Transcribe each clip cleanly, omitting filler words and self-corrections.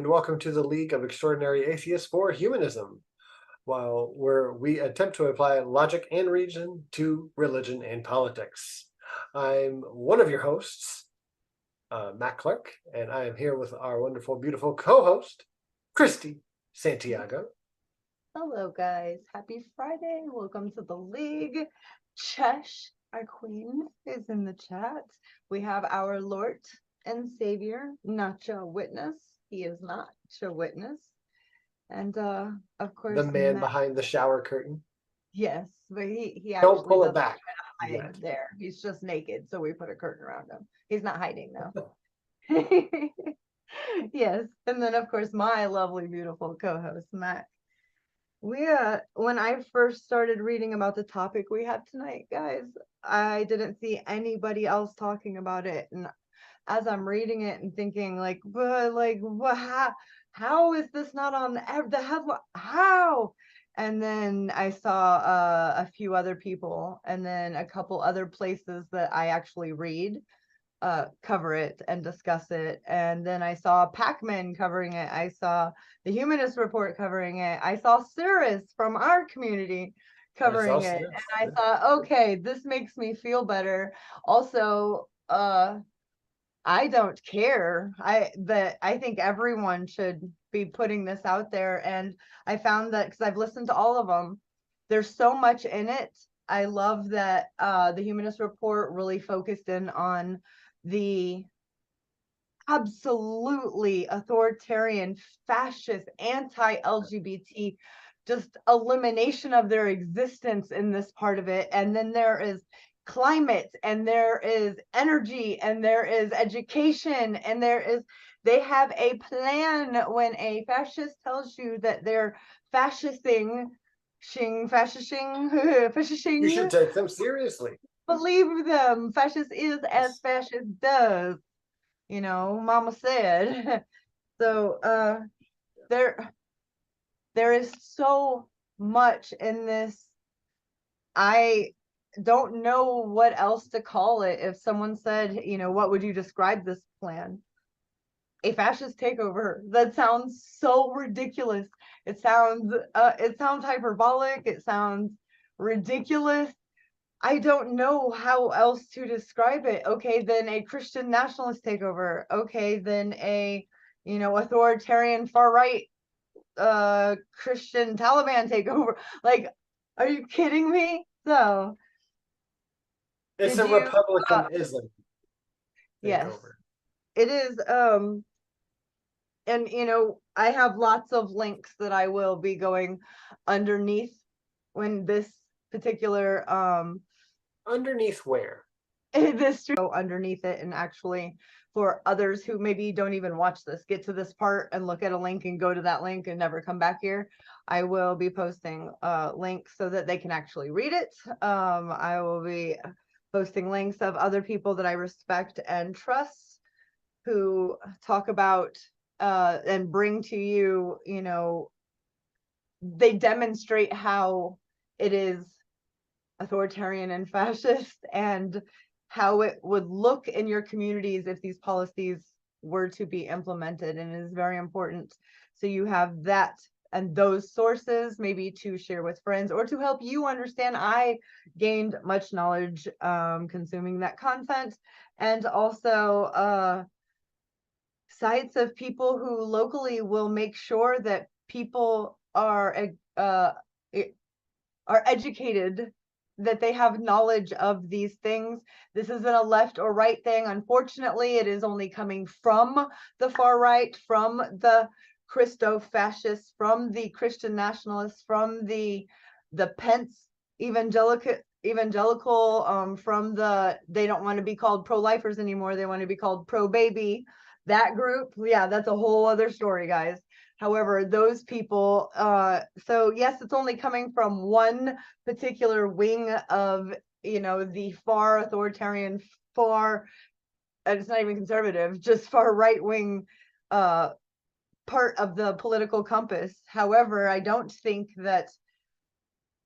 and welcome to the League of Extraordinary Atheists for Humanism, where we attempt to apply logic and reason to religion and politics. I'm one of your hosts, Matt Clark, and I am here with our wonderful, beautiful co-host, Christy Santiago. Hello, guys. Happy Friday. Welcome to the League. Chesh, our queen, is in the chat. We have our Lord and Savior, Nacho Witness. He is not a witness. And of course, The man Matt. behind the shower curtain. Yes, but he Don't actually pull it doesn't back try to hide yet. there. He's just naked, so we put a curtain around him. He's not hiding though. Yes, and then of course my lovely, beautiful co-host Matt. When I first started reading about the topic we have tonight, guys, I didn't see anybody else talking about it. And as I'm reading it and thinking, like, but like, how is this not on the headline? How? And then I saw a few other people, and then a couple other places that I actually read cover it and discuss it. And then I saw Pac-Man covering it. I saw the Humanist Report covering it. I saw Cirrus from our community covering it. And I thought, okay, this makes me feel better. Also, I don't care. I think everyone should be putting this out there. And I found that because I've listened to all of them, there's so much in it. I love that the Humanist Report really focused in on the absolutely authoritarian, fascist, anti-LGBT, just elimination of their existence in this part of it. And then there is climate, and there is energy, and there is education, and they have a plan. When a fascist tells you that they're fascisting, You should take them seriously. Believe them. Fascist is as fascist does. Mama said. So there is so much in this. I don't know what else to call it. If someone said, what would you describe this plan? A fascist takeover. That sounds so ridiculous. It sounds hyperbolic. It sounds ridiculous. I don't know how else to describe it. Okay, then a Christian nationalist takeover. Okay, then a authoritarian far right Christian Taliban takeover. Like, are you kidding me? So it's a republicanism yes, takeover. it is. And I have lots of links that I will be going underneath when this particular Underneath where? this go underneath it, and actually for others who maybe don't even watch this, get to this part and look at a link and go to that link and never come back here. I will be posting links so that they can actually read it. I will be posting links of other people that I respect and trust who talk about and bring to you, they demonstrate how it is authoritarian and fascist, and how it would look in your communities if these policies were to be implemented. And it is very important. So you have that and those sources maybe to share with friends or to help you understand. I gained much knowledge consuming that content, and also sites of people who locally will make sure that people are educated, that they have knowledge of these things. This isn't a left or right thing. Unfortunately, it is only coming from the far right, from the Christo-fascists, from the Christian nationalists, from the Pence evangelical, from they don't want to be called pro-lifers anymore. They want to be called pro-baby. That group, yeah, that's a whole other story, guys. However, those people, so yes, it's only coming from one particular wing of, the far authoritarian, far, it's not even conservative, just far right wing part of the political compass. However, I don't think that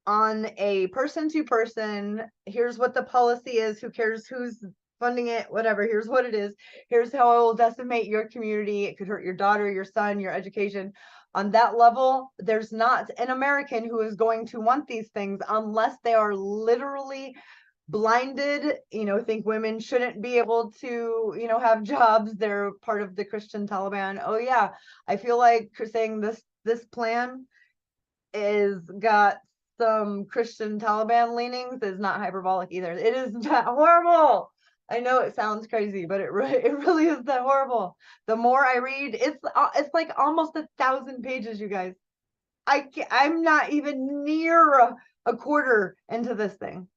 on a person to person, here's what the policy is, who cares who's funding it, whatever. Here's what it is. Here's how it will decimate your community. It could hurt your daughter, your son, your education. On that level, there's not an American who is going to want these things unless they are literally blinded, think women shouldn't be able to, have jobs. They're part of the Christian Taliban. Oh yeah, I feel like saying this plan is got some Christian Taliban leanings is not hyperbolic either. It is that horrible. I know it sounds crazy, but it really is that horrible. The more I read, it's like almost 1,000 pages, you guys. I'm not even near a quarter into this thing.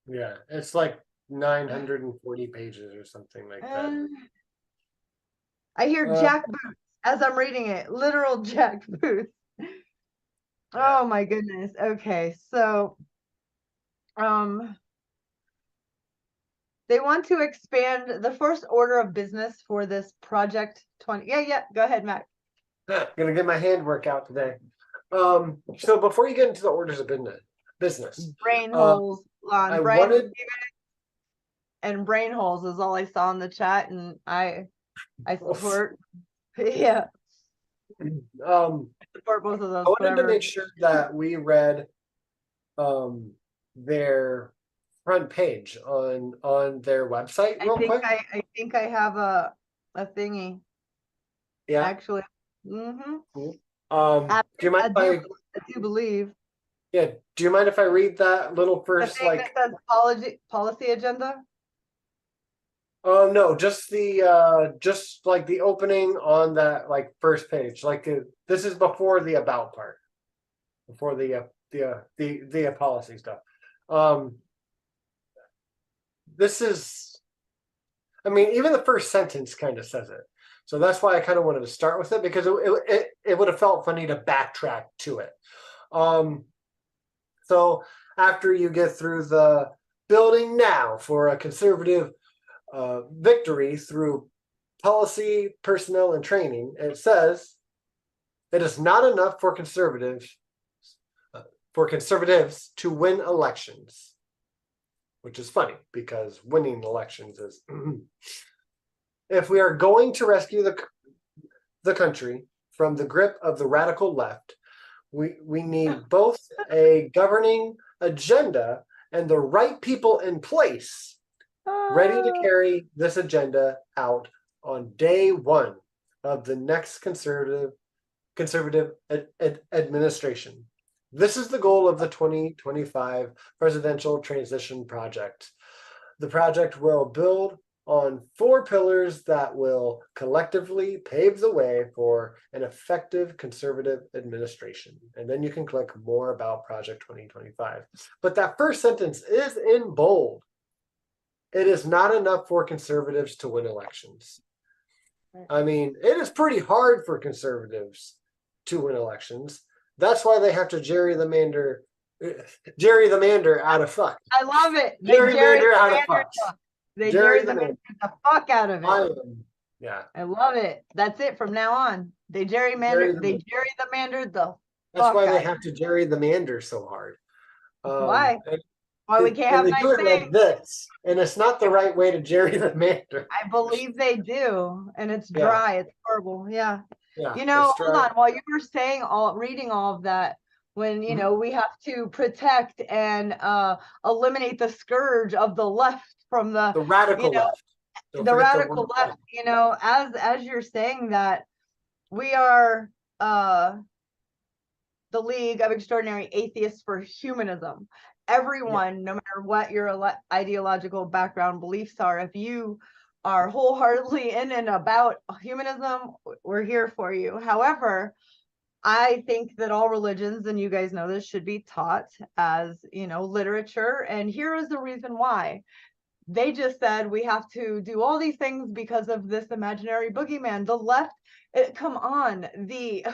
Yeah, it's like 940 pages or something like that. I hear jackboots as I'm reading it, literal jackboots. Yeah. Oh my goodness. Okay, so they want to expand the first order of business for this project 20. Yeah, go ahead, Matt. Gonna get my handwork out today. So before you get into the orders of business, brain holes on I brain wanted and brain holes is all I saw in the chat, and I support. Yeah. Support both of those. I wanted to make sure that we read their front page on their website real quick. I think I have a thingy. Yeah. Actually. Mm-hmm. Cool. Do you mind I do believe. Yeah. Do you mind if I read that little first, the thing that says policy agenda? No, just like the opening on that first page. This is before the about part, before the policy stuff. This is, I mean, even the first sentence kind of says it. So that's why I kind of wanted to start with it, because it would have felt funny to backtrack to it. So after you get through the building now for a conservative victory through policy, personnel, and training, it says it is not enough for conservatives to win elections, which is funny because winning elections is if we are going to rescue the country from the grip of the radical left, we need both a governing agenda and the right people in place ready to carry this agenda out on day one of the next conservative administration. This is the goal of the 2025 presidential transition project. The project will build on 4 pillars that will collectively pave the way for an effective conservative administration. And then you can click more about Project 2025. But that first sentence is in bold. It is not enough for conservatives to win elections. I mean, it is pretty hard for conservatives to win elections. That's why they have to gerrymander out of fuck. I love it. Gerrymander out of fuck. They gerrymander the fuck out of it. Yeah. I love it. That's it from now on. They gerrymander the That's why they have to gerrymander so hard. Why? Why we can't have nice things? Like this, and it's not the right way to gerrymander. I believe they do, and it's dry. Yeah. It's horrible. Yeah. Hold on. While you were saying reading all of that, when we have to protect and eliminate the scourge of the left from the radical left. The radical left. As you're saying that, we are the League of Extraordinary Atheists for Humanism. Everyone, no matter what your ideological background beliefs are, if you are wholeheartedly in and about humanism, we're here for you. However, I think that all religions, and you guys know this, should be taught as, literature. And here is the reason why. They just said we have to do all these things because of this imaginary boogeyman. The left, come on, the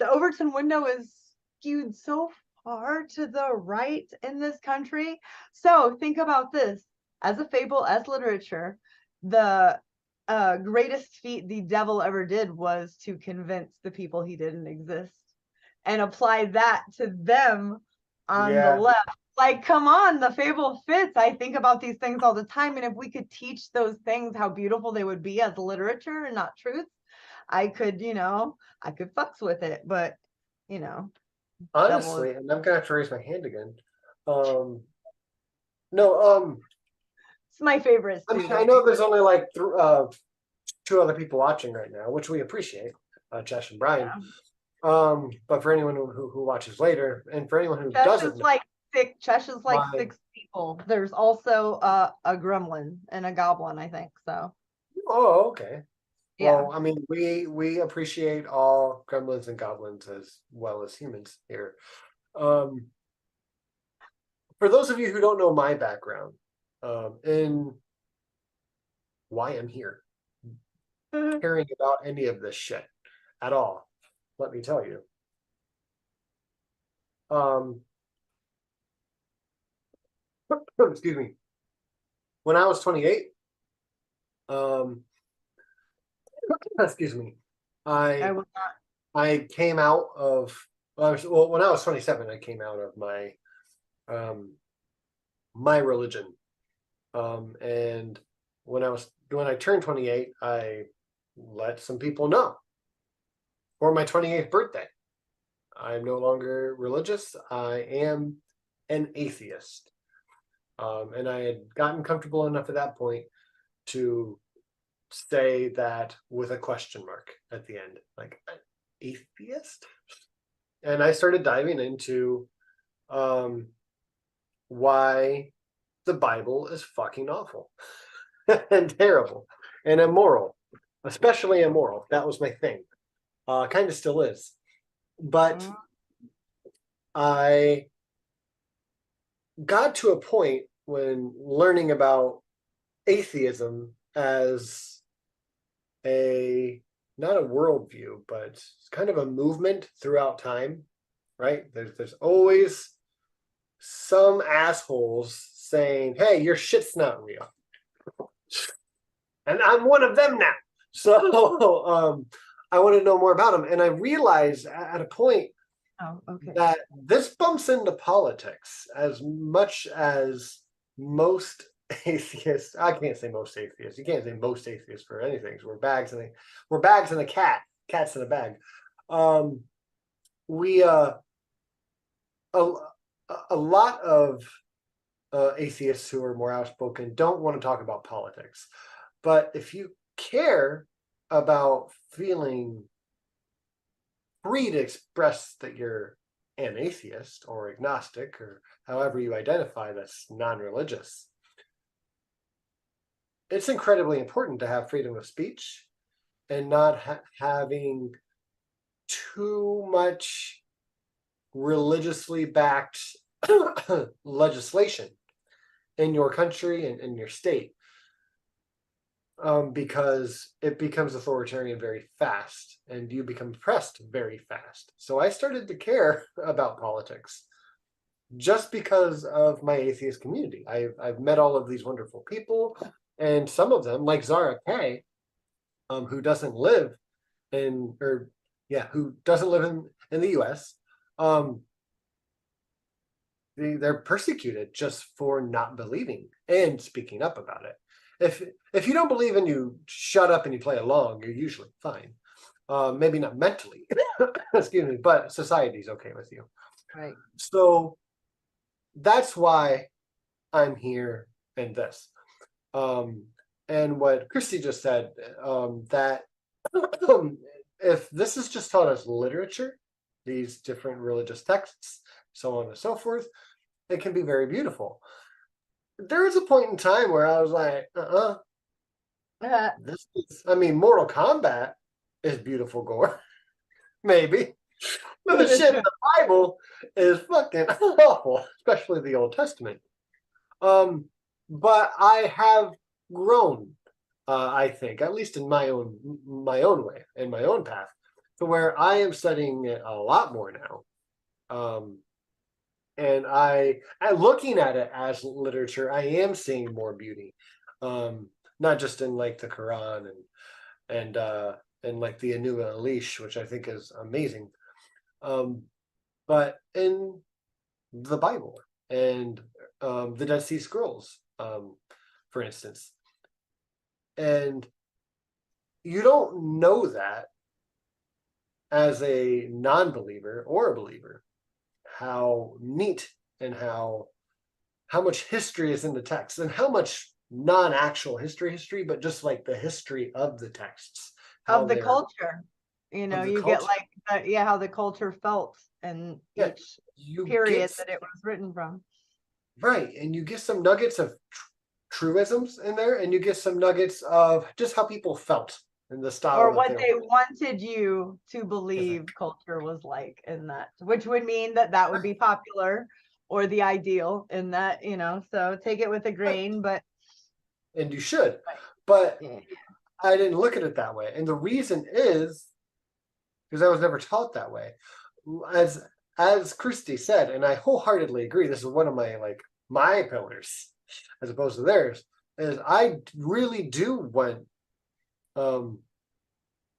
Overton window is skewed so far to the right in this country. So think about this as a fable, as literature. The greatest feat the devil ever did was to convince the people he didn't exist and apply that to them on the left. Like, come on, the fable fits. I think about these things all the time. And if we could teach those things, how beautiful they would be as literature and not truth, I could, I could fucks with it. But, devil is. Honestly, and I'm gonna have to raise my hand again. No, It's my favorite I mean, student. I know there's only like two other people watching right now, which we appreciate, Josh and Brian. Yeah. But for anyone who watches later, and for anyone who Chesh doesn't is know, like six. Chesh is like my 6 people. There's also a gremlin and a goblin, I think. So oh, okay. yeah. Well, I mean, we appreciate all gremlins and goblins as well as humans here. Um, for those of you who don't know my background, and why I'm here, caring about any of this shit at all, let me tell you. Um, excuse me. When I was 28, um, excuse me, I I will not. I came out of well, when I was 27, I came out of um my religion. And when I turned 28, I let some people know for my 28th birthday. I'm no longer religious. I am an atheist. And I had gotten comfortable enough at that point to say that with a question mark at the end, like atheist. And I started diving into why the Bible is fucking awful and terrible and immoral, especially immoral. That was my thing. Kind of still is. But I got to a point when learning about atheism as a not a worldview, but kind of a movement throughout time, right? There's always some assholes saying, "Hey, your shit's not real," and I'm one of them now. So I want to know more about them, and I realized at a point Oh, okay. that this bumps into politics as much as most atheists. I can't say most atheists. You can't say most atheists for anything. So we're bags and a cat. Cats in a bag. We a, a lot of atheists who are more outspoken don't want to talk about politics. But if you care about feeling free to express that you're an atheist or agnostic or however you identify that's non-religious, it's incredibly important to have freedom of speech and not having too much religiously backed legislation in your country and in your state, because it becomes authoritarian very fast and you become oppressed very fast. So I started to care about politics just because of my atheist community. I've met all of these wonderful people, and some of them, like Zara Kay, who doesn't live who doesn't live in the U.S. They're persecuted just for not believing and speaking up about it. If you don't believe and you shut up and you play along, you're usually fine. Maybe not mentally, excuse me, but society's okay with you. Right. So that's why I'm here in this. And what Christy just said, that if this is just taught as literature, these different religious texts, so on and so forth, it can be very beautiful. There was a point in time where I was like, this is, I mean, Mortal Kombat is beautiful gore, maybe. But the shit in the Bible is fucking awful, especially the Old Testament. But I have grown, I think, at least in my own way, in my own path, to where I am studying it a lot more now. And looking at it as literature, I am seeing more beauty, not just in like the Quran and like the LEAH, which I think is amazing, but in the Bible and the Dead Sea Scrolls, for instance. And you don't know that as a non-believer or a believer, how neat and how much history is in the text, and how much non-actual history, but just like the history of the texts, how Of the they're culture. You know, of the you get culture. like yeah, how the culture felt in Yeah, each you get period that it was written from. right, and you get some nuggets of truisms in there, and you get some nuggets of just how people felt and the style Or that what they they were. wanted you to Exactly. believe culture was like in that, which would mean that that would be popular or the ideal in that, you know, so take it with a Right, grain, but and you should, but yeah. I didn't look at it that way, and the reason is because I was never taught that way. As as Christy said, and I wholeheartedly agree. This is one of my my pillars, as opposed to theirs. Is I really do want um,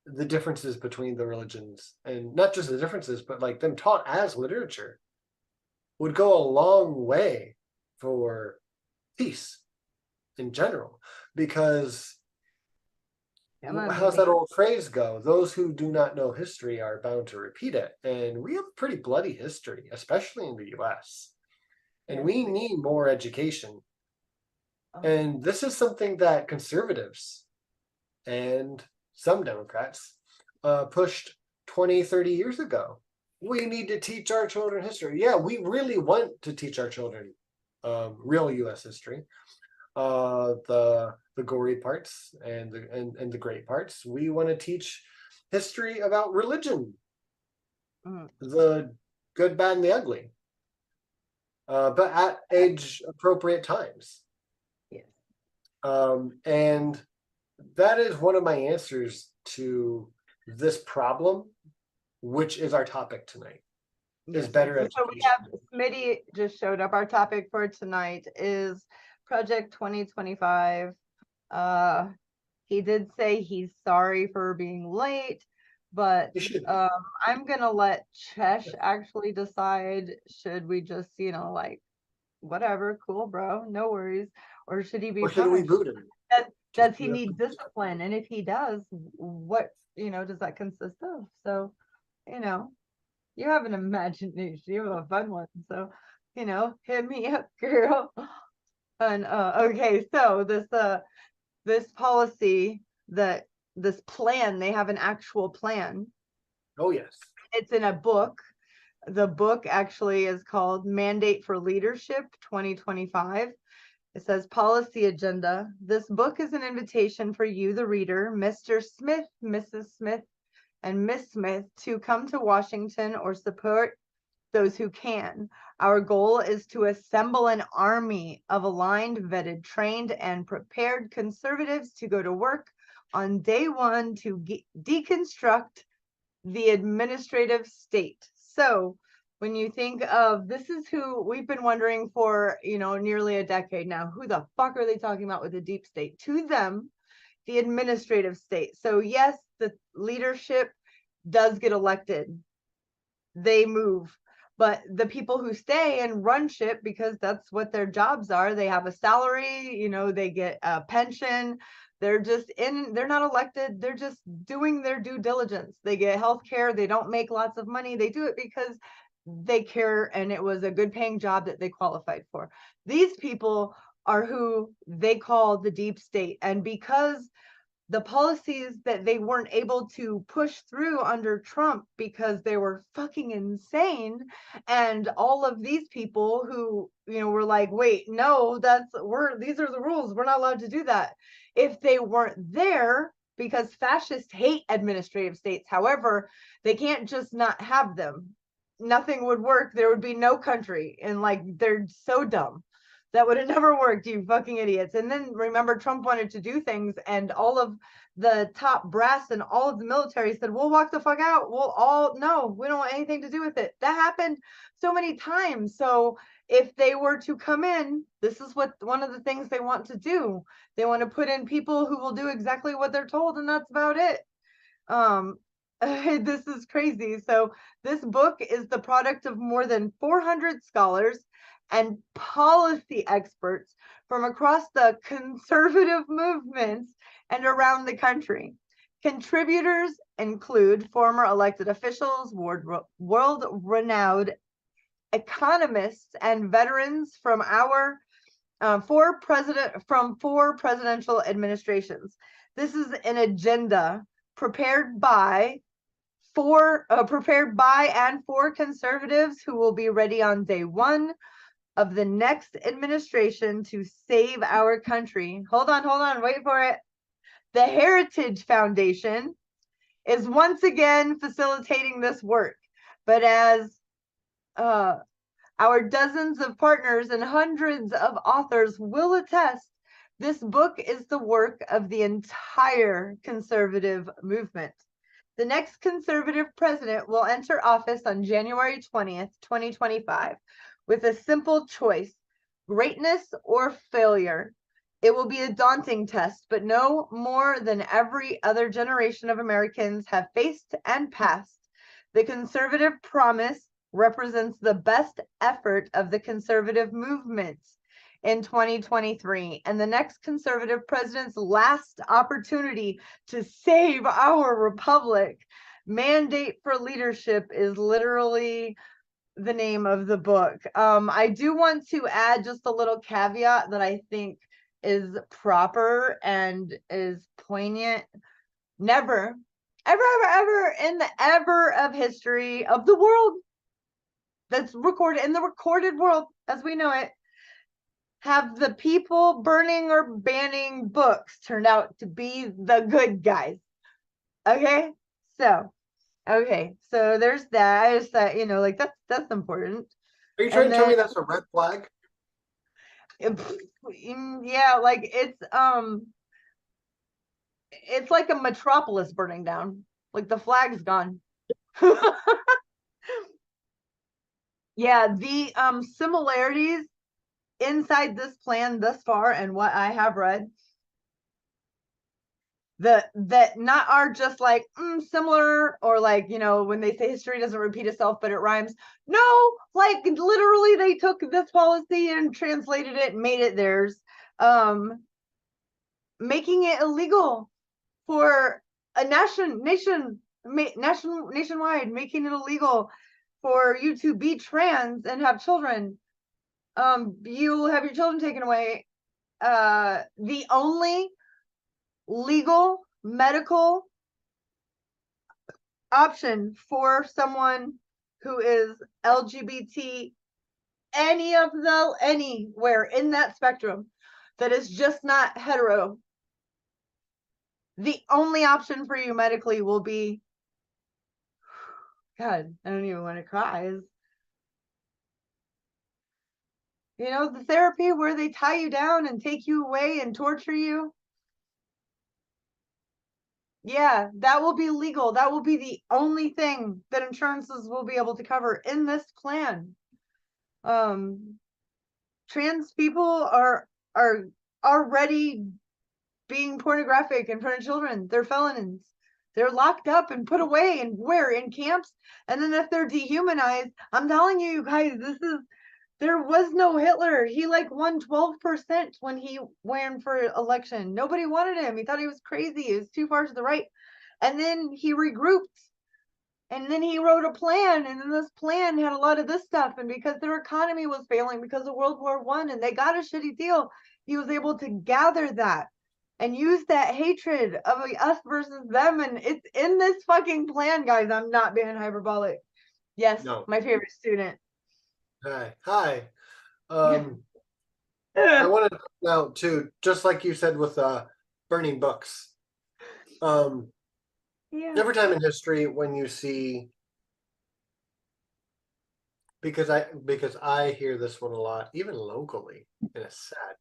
the differences between the religions, and not just the differences, but like them taught as literature, would go a long way for peace in general. Because Come on, how's baby. that old phrase go? Those who do not know history are bound to repeat it. And we have a pretty bloody history, especially in the US. And Yes, we we need more education. oh, And this is something that conservatives and some Democrats pushed 20, 30 years ago. We need to teach our children history. Yeah, we really want to teach our children real US history. The gory parts and the great parts. We want to teach history about religion, mm, the good, bad, and the ugly, but at age appropriate times. yes, And that is one of my answers to this problem, which is our topic tonight, is yes. better So we education. have Smitty just showed up. Our topic for tonight is Project 2025. Uh, he did say he's sorry for being late, but You should. I'm gonna let Chesh actually decide, should we just, you know, like, whatever, cool, bro, no worries, or should he be Or should we punished? boot him? Does Just he need discipline? And if he does, what, you know, does that consist of? So, you know, you have an imagination, you have a fun one. So, you know, hit me up, girl. And okay, so this policy, that this plan, they have an actual plan. Oh yes. It's in a book. The book actually is called Mandate for Leadership 2025. It says policy agenda. This book is an invitation for you, the reader, Mr. Smith, Mrs. Smith, and Miss Smith, to come to Washington or support those who can. Our goal is to assemble an army of aligned, vetted, trained, and prepared conservatives to go to work on day one to deconstruct the administrative state. So when you think of, this is who we've been wondering for, you know, nearly a decade now, who the fuck are they talking about with the deep state? To them, the administrative state. So yes, the leadership does get elected, they move, but the people who stay and run shit, because that's what their jobs are, they have a salary, you know, they get a pension, they're just in, they're not elected, they're just doing their due diligence, they get health care, they don't make lots of money, they do it because they care and it was a good paying job that they qualified for. These people are who they call the deep state, and because the policies that they weren't able to push through under Trump because they were fucking insane. And all of these people who, you know, were like, wait, no, these are the rules. We're not allowed to do that. If they weren't there, because fascists hate administrative states. However, they can't just not have them. Nothing would work. There would be no country. And like, they're so dumb. That would have never worked, you fucking idiots. And then remember, Trump wanted to do things, and all of the top brass and all of the military said, we'll walk the fuck out. We'll all, no, we don't want anything to do with it. That happened so many times. So if they were to come in, this is what one of the things they want to do. They want to put in people who will do exactly what they're told, and that's about it. This is crazy. So this book is the product of more than 400 scholars and policy experts from across the conservative movements and around the country. Contributors include former elected officials, world-renowned economists, and veterans from four presidential administrations. This is an agenda prepared by and for conservatives who will be ready on day one of the next administration to save our country. Hold on, wait for it. The Heritage Foundation is once again facilitating this work, but as our dozens of partners and hundreds of authors will attest, this book is the work of the entire conservative movement. The next conservative president will enter office on January 20th, 2025, with a simple choice: greatness or failure. It will be a daunting test, but no more than every other generation of Americans have faced and passed. The conservative promise represents the best effort of the conservative movement in 2023 and the next conservative president's last opportunity to save our republic. Mandate for Leadership is literally the name of the book. I do want to add just a little caveat that I think is proper and is poignant. Never, ever in the ever of history of the world that's recorded in the recorded world as we know it, have the people burning or banning books turned out to be the good guys. Okay, so there's that. I just thought, like that's important. Are you trying to tell me that's a red flag? Yeah, like it's like a metropolis burning down. Like the flag's gone. Yeah, the similarities inside this plan thus far and what I have read, that not are just like similar, or like, when they say history doesn't repeat itself but it rhymes. No, like literally they took this policy and translated it and made it theirs, making it illegal for a nationwide, making it illegal for you to be trans and have children. You'll have your children taken away. The only legal medical option for someone who is LGBT, anywhere in that spectrum that is just not hetero, the only option for you medically will be, God, I don't even want to cry, is the therapy where they tie you down and take you away and torture you. Yeah, that will be legal. That will be the only thing that insurances will be able to cover in this plan. Trans people are already being pornographic in front of children. They're felons. They're locked up and put away, and where? In camps. And then if they're dehumanized, I'm telling you guys, there was no Hitler. He like won 12% when he ran for election. Nobody wanted him. He thought he was crazy. He was too far to the right. And then he regrouped. And then he wrote a plan. And then this plan had a lot of this stuff. And because their economy was failing because of World War I and they got a shitty deal, he was able to gather that and use that hatred of us versus them. And it's in this fucking plan, guys. I'm not being hyperbolic. Yes, no. My favorite student. Hi. I wanted to point out too, just like you said with burning books. Every time in history when you see, because I hear this one a lot, even locally, and it's sad.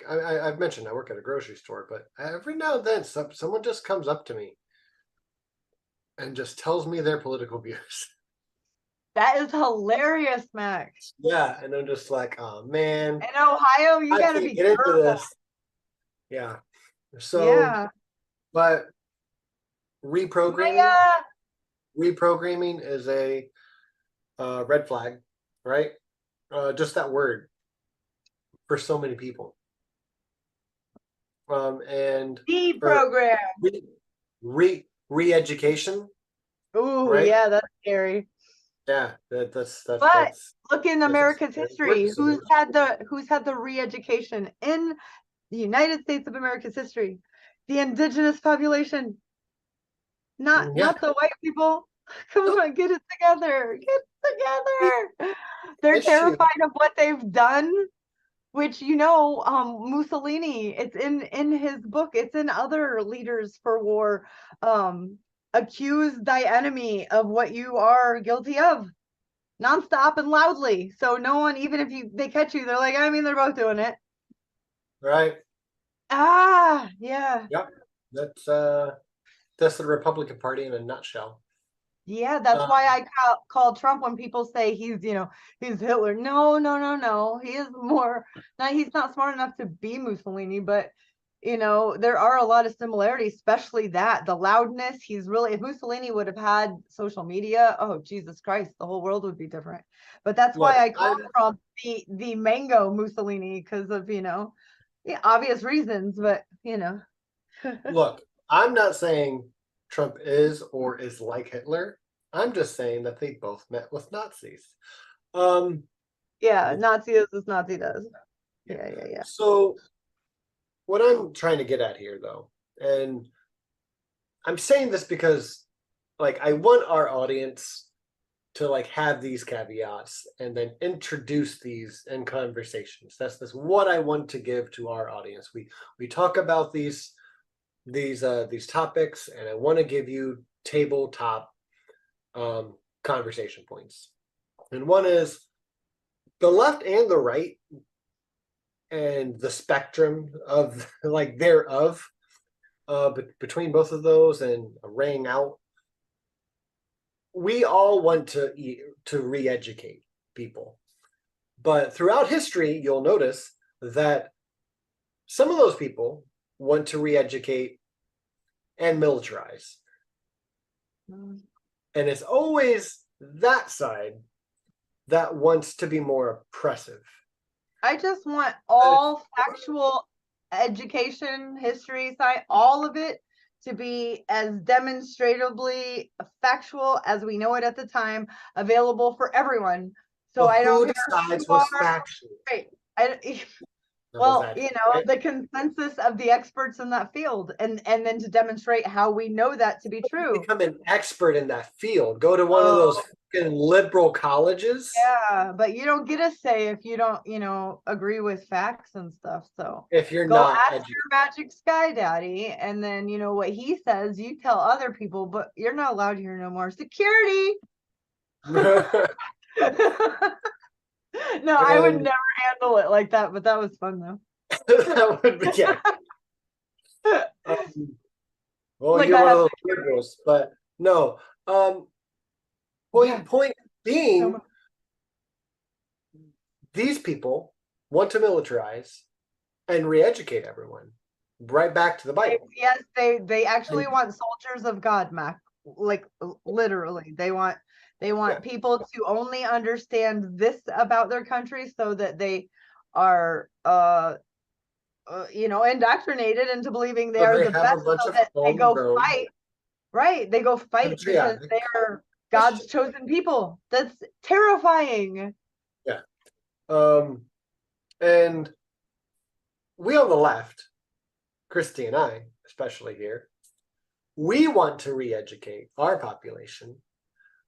I've mentioned I work at a grocery store, but every now and then someone just comes up to me and just tells me their political views. That is hilarious, Max. Yeah, and I'm just like, oh man. In Ohio, you gotta be careful. Into this. Yeah. So, but reprogramming is a red flag, right? just that word for so many people. And or Deprogram. re-education, Ooh, right? yeah, that's scary. Yeah, But look in that's a America's scary word to history. say. Who's had the re-education in the United States of America's history? The indigenous population, Yeah, not the white people. Come no, on, get it together. Get the it together. They're issue, terrified of what they've done, which Mussolini, it's in his book, it's in other leaders for war. Accuse thy enemy of what you are guilty of, nonstop and loudly. So no one, even if they catch you, they're like, I mean, they're both doing it. right? Ah, yeah. Yep, that's the Republican Party in a nutshell. Yeah, that's Uh, why I call Trump when people say he's Hitler. No, no, no, no. He is more. Now he's not smart enough to be Mussolini, but there are a lot of similarities, especially that the loudness. He's really, if Mussolini would have had social media, oh Jesus Christ, the whole world would be different. But that's why look, I call Trump the mango Mussolini, because of yeah, obvious reasons, but look, I'm not saying Trump is or is like Hitler. I'm just saying that they both met with Nazis. Um, yeah, Nazi is as Nazi does. yeah. Yeah, yeah, yeah. So what I'm trying to get at here, though, and I'm saying this because, like, I want our audience to like have these caveats and then introduce these in conversations. That's what I want to give to our audience. We talk about these topics, and I want to give you tabletop conversation points. And one is the left and the right and the spectrum of like thereof between both of those and raying out. We all want to re-educate people, but throughout history, you'll notice that some of those people want to re-educate and militarize, Mm. and it's always that side that wants to be more oppressive. I just want That is, all factual education, history, science, all of it to be as demonstrably factual as we know it at the time, available for everyone. So but I don't who care who decides you are. what's factual? Right. Devil's Well, advocate, right? the consensus of the experts in that field, and then to demonstrate how we know that to be true. Become an expert in that field. Go to one of those Oh, fucking liberal colleges. yeah, but you don't get a say if you don't, agree with facts and stuff. So If you're go not ask educated. your magic sky daddy, and then what he says, you tell other people, but you're not allowed here no more. Security. No, I would And never handle it like that, but that was fun though. that would be, yeah. Um, well, Like you're I one of have those security. liberals, but no. Yeah. Point So being, these people want to militarize and re-educate everyone right back to the Bible. yes, they actually And want soldiers of God, Mac. Like literally, they want yeah, people to only understand this about their country, so that they are indoctrinated into believing they so are they the have a best, bunch so of that they go homegrown fight. Right, they go fight because patriotic they are God's Christians. chosen people. That's terrifying. Yeah. And we on the left, Christy and I, especially here, we want to re-educate our population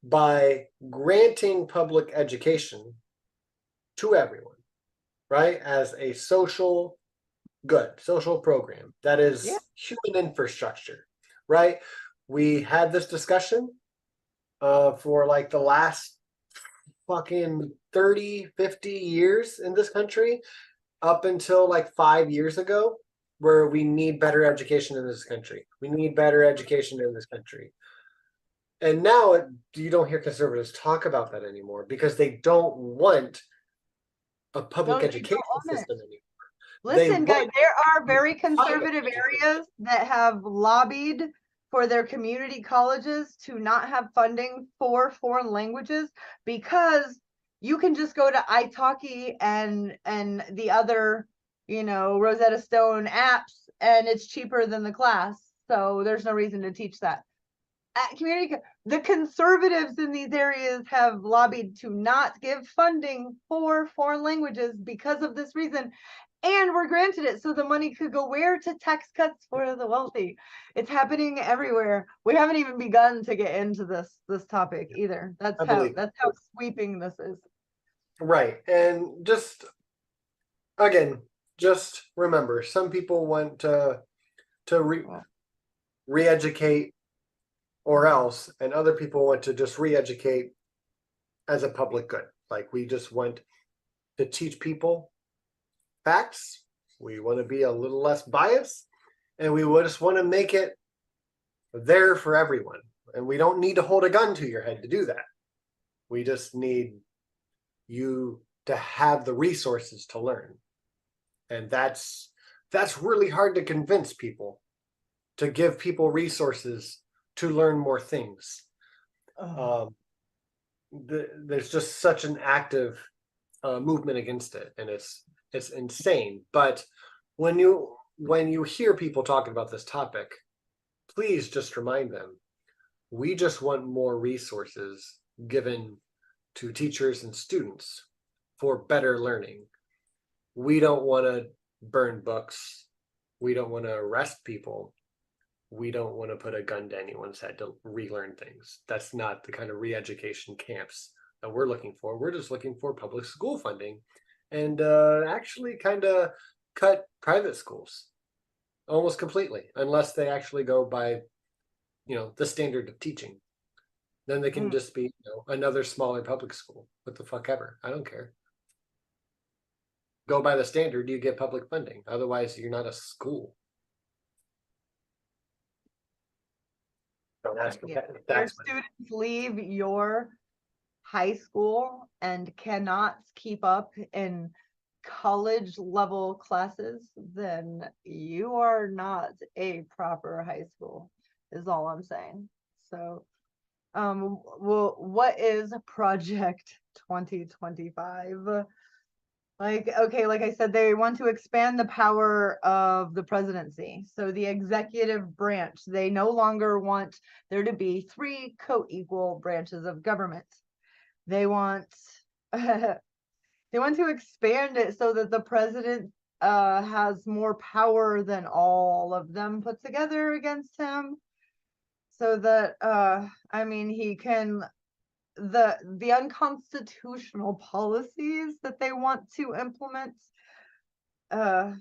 by granting public education to everyone, right? As a social good, social program that Yeah. is human infrastructure, right? We had this discussion for like the last fucking 30, 50 years in this country, up until like 5 years ago, where we need better education in this country. We need better education in this country. And now you don't hear conservatives talk about that anymore because they don't want a No, public they don't education want it. system anymore. They Listen, guys, want there are very private conservative education. areas that have lobbied for their community colleges to not have funding for foreign languages, because you can just go to italki and the other, you know, Rosetta Stone apps, and it's cheaper than the class, so there's no reason to teach that. At community, the conservatives in these areas have lobbied to not give funding for foreign languages because of this reason, and we're granted it, so the money could go where? To tax cuts for the wealthy. It's happening everywhere. We haven't even begun to get into this topic either. I believe. That's how sweeping this is. Right. And just again, just remember, some people want to re-educate or else, and other people want to just re-educate as a public good. Like, we just want to teach people facts. We want to be a little less biased, and we just want to make it there for everyone. And we don't need to hold a gun to your head to do that. We just need you to have the resources to learn. And that's really hard to convince people, to give people resources to learn more things. There's just such an active movement against it, and it's insane. But when you hear people talking about this topic, please just remind them, we just want more resources given to teachers and students for better learning. We don't want to burn books. We don't want to arrest people. We don't want to put a gun to anyone's head to relearn things. That's not the kind of re-education camps that we're looking for. We're just looking for public school funding, and actually kind of cut private schools almost completely, unless they actually go by, you know, the standard of teaching. Then they can just be, you know, another smaller public school. What the fuck ever. I don't care. Go by the standard, you get public funding. Otherwise, you're not a school. Don't ask for Your tax money. students leave your high school and cannot keep up in college level classes, then you are not a proper high school, is all I'm saying. So well, what is Project 2025? Like, okay, like I said, they want to expand the power of the presidency. So the executive branch, they no longer want there to be 3 co-equal branches of government. They want they want to expand it so that the president has more power than all of them put together against him. So that I mean, he can, the unconstitutional policies that they want to implement, what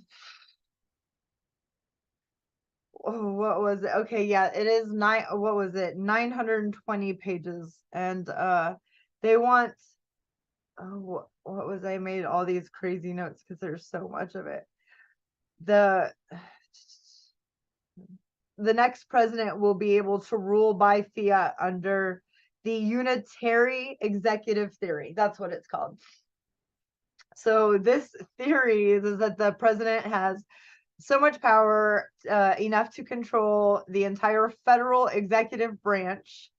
was it? Okay, yeah, it is what was it, 920 pages, and they want, what was, I made all these crazy notes because there's so much of it. The next president will be able to rule by fiat under the unitary executive theory. That's what it's called. So this theory is that the president has so much power, enough to control the entire federal executive branch,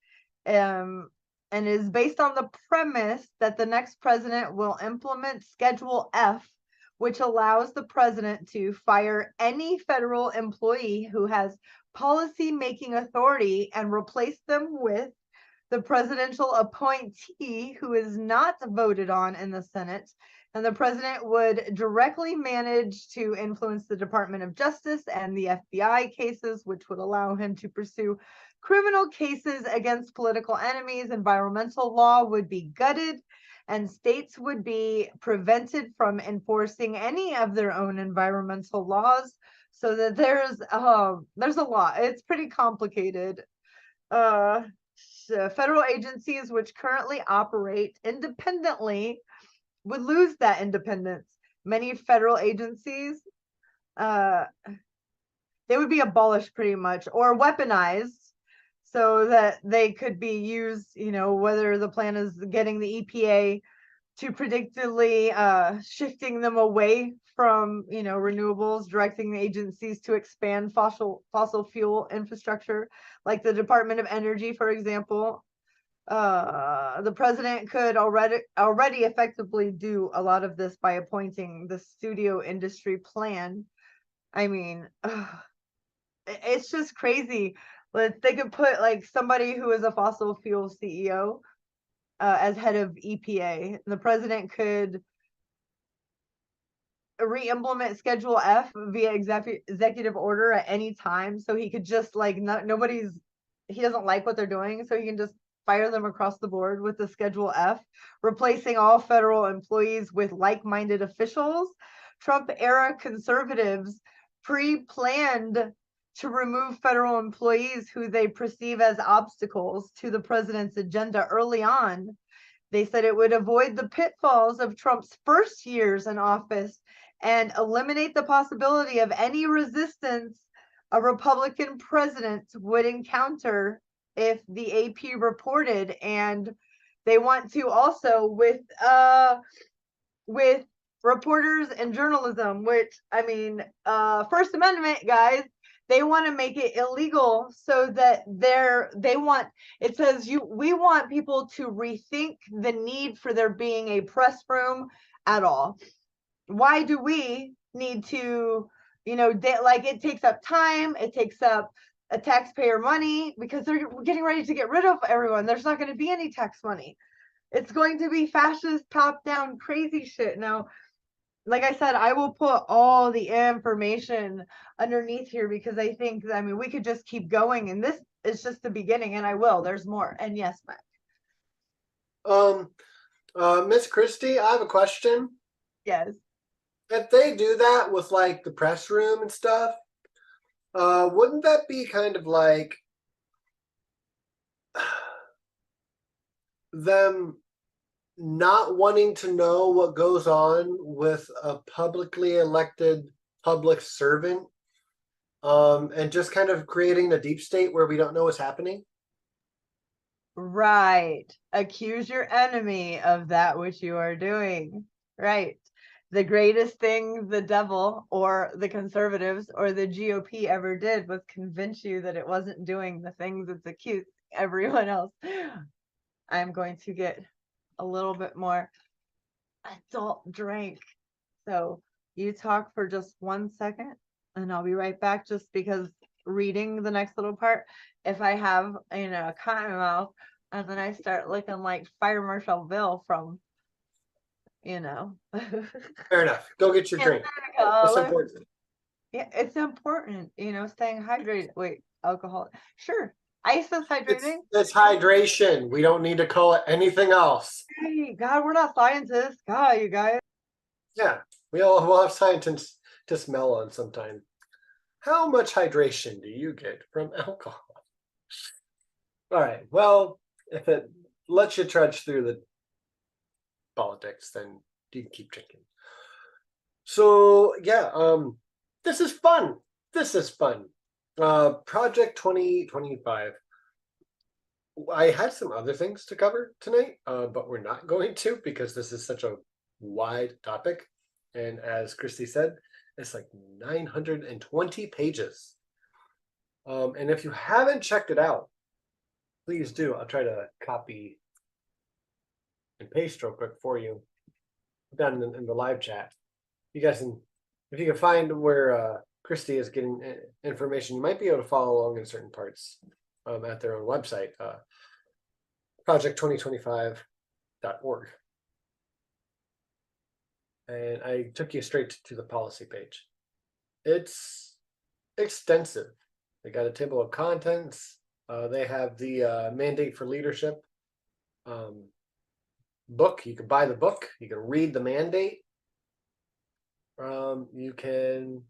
and is based on the premise that the next president will implement Schedule F, which allows the president to fire any federal employee who has policy-making authority and replace them with the presidential appointee who is not voted on in the Senate. And the president would directly manage to influence the Department of Justice and the FBI cases, which would allow him to pursue criminal cases against political enemies. Environmental law would be gutted, and states would be prevented from enforcing any of their own environmental laws. So that there's a lot. It's pretty complicated. Federal agencies which currently operate independently would lose that independence. Many federal agencies, they would be abolished pretty much, or weaponized, so that they could be used, you know, whether the plan is getting the EPA to predictably shifting them away from, you know, renewables, directing the agencies to expand fossil fuel infrastructure, like the Department of Energy, for example. the president could already effectively do a lot of this by appointing the studio industry plan. I mean, it's just crazy. They could put like somebody who is a fossil fuel CEO as head of EPA. The president could re-implement Schedule F via executive order at any time, so he could just like he doesn't like what they're doing, so he can just fire them across the board with the Schedule F, replacing all federal employees with like-minded officials. Trump era conservatives pre-planned to remove federal employees who they perceive as obstacles to the president's agenda early on. They said it would avoid the pitfalls of Trump's first years in office and eliminate the possibility of any resistance a Republican president would encounter if the AP reported. And they want to also with reporters and journalism, which I mean, First Amendment guys, they want to make it illegal so that it says we want people to rethink the need for there being a press room at all. Why do we need to, like, it takes up time, it takes up a taxpayer money, because they're getting ready to get rid of everyone. There's not going to be any tax money. It's going to be fascist, top down, crazy shit. Now, like I said, I will put all the information underneath here, because I think, I mean, we could just keep going, and this is just the beginning, and I will. There's more. And yes, Matt. Miss Christy, I have a question. Yes. If they do that with like the press room and stuff, wouldn't that be kind of like them not wanting to know what goes on with a publicly elected public servant, and just kind of creating a deep state where we don't know what's happening? Right. Accuse your enemy of that which you are doing. Right. The greatest thing the devil or the conservatives or the GOP ever did was convince you that it wasn't doing the things it's accused everyone else. I'm going to get a little bit more adult drink. So you talk for just 1 second and I'll be right back, just because reading the next little part, if I have, a cotton mouth and then I start looking like Fire Marshal Bill from, Fair enough. Go get your drink. It's important. Yeah, it's important, staying hydrated. Wait, alcohol. Sure. Ice is hydrating. It's hydration. We don't need to call it anything else. Hey, God, we're not scientists. God, you guys. Yeah, we'll have scientists to smell on sometime. How much hydration do you get from alcohol? All right. Well, if it lets you trudge through the politics, then you can keep drinking. So yeah, this is fun. This is fun. Project 2025. I had some other things to cover tonight, but we're not going to, because this is such a wide topic. And as Christy said, it's like 920 pages. And if you haven't checked it out, please do. I'll try to copy and paste real quick for you down in the live chat. You guys can, if you can find where Christy is getting information, you might be able to follow along in certain parts at their own website, project2025.org. And I took you straight to the policy page. It's extensive. They got a table of contents. They have the mandate for leadership book. You can buy the book. You can read the mandate. You can,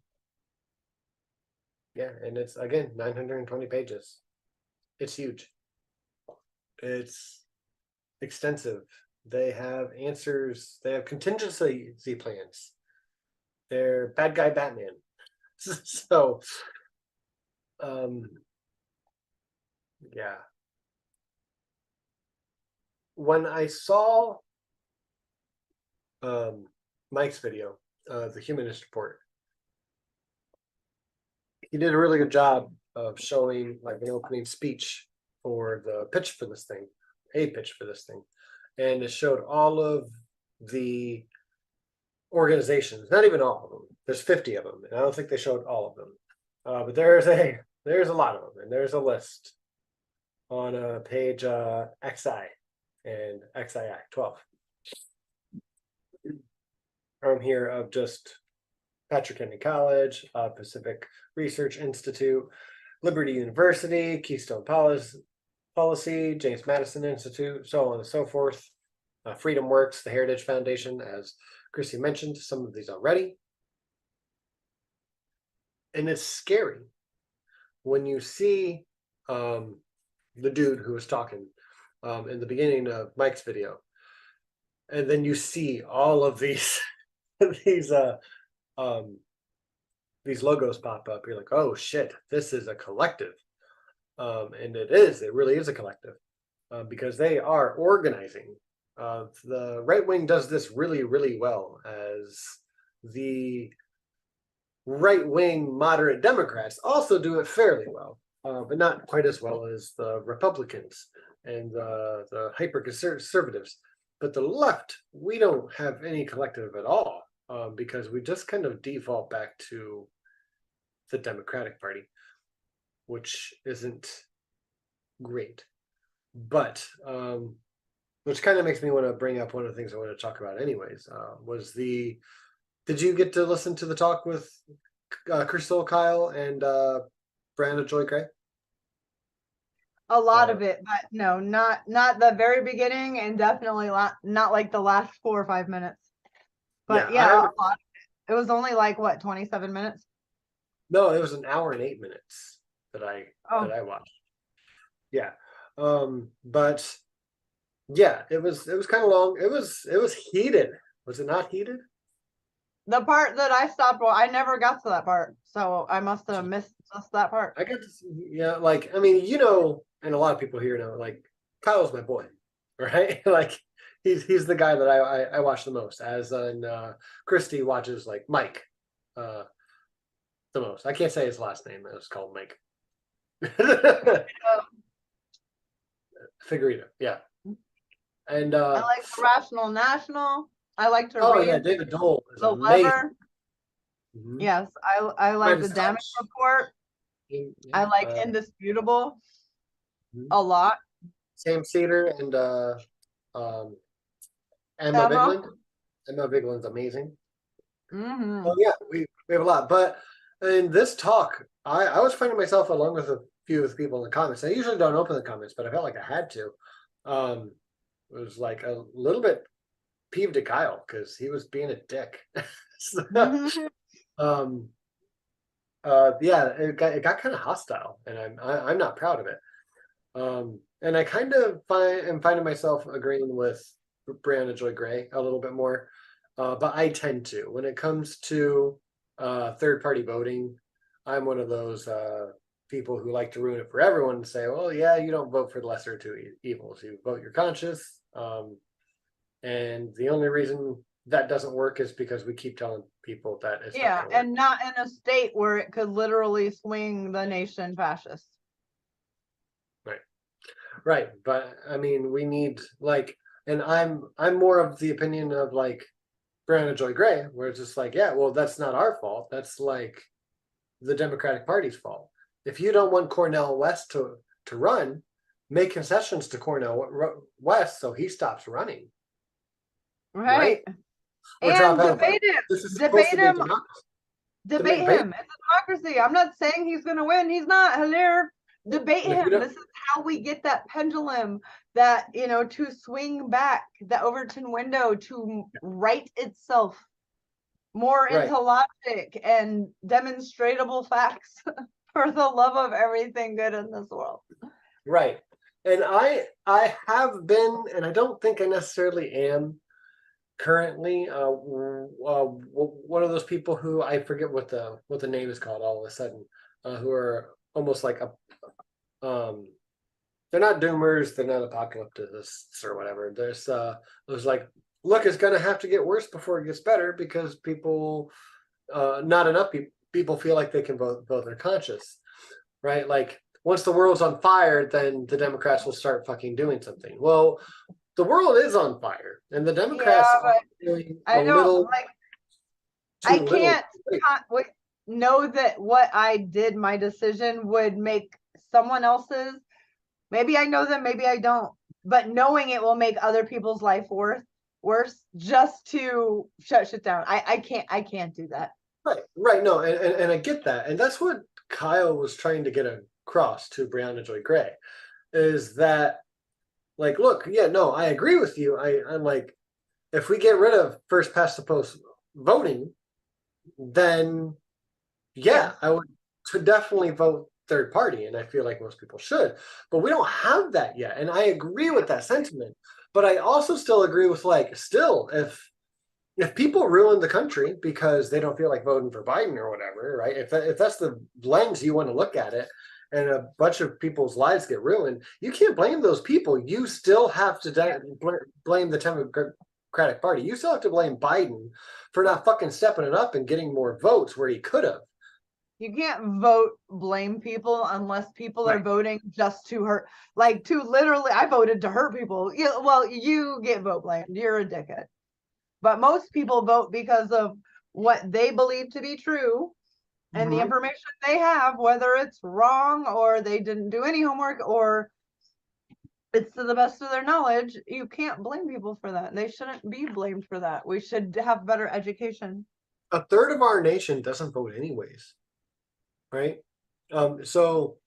yeah, and it's again 920 pages. It's huge. It's extensive. They have answers. They have contingency plans. They're bad guy Batman. So, yeah. When I saw Mike's video, the Humanist Report, he did a really good job of showing like an opening speech for the pitch for this thing. a pitch for this thing, and it showed all of the organizations, not even all of them. There's 50 of them, and I don't think they showed all of them. But there's a lot of them, and there's a list on page XI and XII 12 from here of just Patrick Henry College, Pacific Research Institute, Liberty University, Keystone Policy, James Madison Institute, so on and so forth. Freedom Works, the Heritage Foundation, as Christy mentioned, some of these already. And it's scary when you see the dude who was talking in the beginning of Mike's video, and then you see all of these these logos pop up. You're like, oh shit, this is a collective. And it really is a collective, because they are organizing. The right wing does this really, really well, as the right wing moderate Democrats also do it fairly well, but not quite as well as the Republicans and the hyper conservatives. But the left, we don't have any collective at all, because we just kind of default back to the Democratic Party, which isn't great. But which kind of makes me want to bring up one of the things I want to talk about anyways, was did you get to listen to the talk with Crystal, Kyle, and Brianna Joy Gray? A lot of it, but no, not the very beginning, and definitely not like the last 4 or 5 minutes. But yeah, a lot of it. It was only like what, 27 minutes? No, it was an hour and 8 minutes that I watched. Yeah. But yeah, it was kind of long. It was heated. Was it not heated? The part that I stopped, well, I never got to that part, so I must have missed just that part. I got to see, yeah, like, I mean, you know, and a lot of people here know, like, Kyle's my boy, right? Like, he's the guy that I watch the most, as in Christy watches like Mike the most. I can't say his last name. It was called Mike. Figueredo, yeah. And I like the Rational National. I like to read. Yeah, David Dole is The amazing. Lever. Mm-hmm. Yes, I like the Damage Report. Yeah, I like Indisputable a lot. Sam Cedar and Emma Vigeland. Emma Vigeland's amazing. Mm-hmm. Oh yeah, we have a lot. But in this talk, I was finding myself, along with a few of the people in the comments. I usually don't open the comments, but I felt like I had to. It was like a little bit peeved at Kyle because he was being a dick. Yeah, it got kind of hostile, and I'm not proud of it. And I kind of am finding myself agreeing with Brianna Joy Gray a little bit more, but I tend to, when it comes to third-party voting, I'm one of those people who like to ruin it for everyone and say, well, yeah, you don't vote for the lesser of two evils. You vote your conscience. And the only reason that doesn't work is because we keep telling people that it's not gonna work. And not in a state where it could literally swing the nation fascist. Right. But I mean, we need, like, and I'm more of the opinion of like Brianna Joy Gray, where it's just like, yeah, well, that's not our fault. That's like the Democratic Party's fault. If you don't want Cornel West to run, make concessions to Cornel West so he stops running. Right. Or and debate him. Debate him. Debate him. It's a democracy. I'm not saying he's going to win. He's not. Hello. Debate him. This is how we get that pendulum, that, you know, to swing back, the Overton window to right itself more into logic and demonstrable facts for the love of everything good in this world. Right. And I have been, and I don't think I necessarily am currently, one of those people who, I forget what the name is called all of a sudden, who are almost like they're not doomers, they're not apocalyptists or whatever. There's like, look, it's gonna have to get worse before it gets better, because people, not enough people feel like they can vote their conscience, right? Like, once the world's on fire, then the Democrats will start fucking doing something. Well, the world is on fire, and the Yeah, Democrats are but doing a I don't little like. too I little. can't know that what I did, my decision would make someone else's. Maybe I know them, maybe I don't. But knowing it will make other people's life worse just to shut shit down. I can't do that. Right. No, and I get that, and that's what Kyle was trying to get across to Brianna Joy Gray, is that like, look, yeah, no, I agree with you. I'm like, if we get rid of first past the post voting, then yeah, I would to definitely vote third party, and I feel like most people should. But we don't have that yet, and I agree with that sentiment. But I also still agree with like, still, if people ruin the country because they don't feel like voting for Biden or whatever, right? If that's the lens you want to look at it, and a bunch of people's lives get ruined, you can't blame those people. You still have to blame the Democratic Party. You still have to blame Biden for not fucking stepping it up and getting more votes where he could have. You can't blame people unless people are Right. voting just to hurt, like to literally, I voted to hurt people. Well, you get vote blamed. You're a dickhead. But most people vote because of what they believe to be true and the Mm-hmm. information they have, whether it's wrong or they didn't do any homework or it's to the best of their knowledge. You can't blame people for that. They shouldn't be blamed for that. We should have better education. A third of our nation doesn't vote anyways, right? So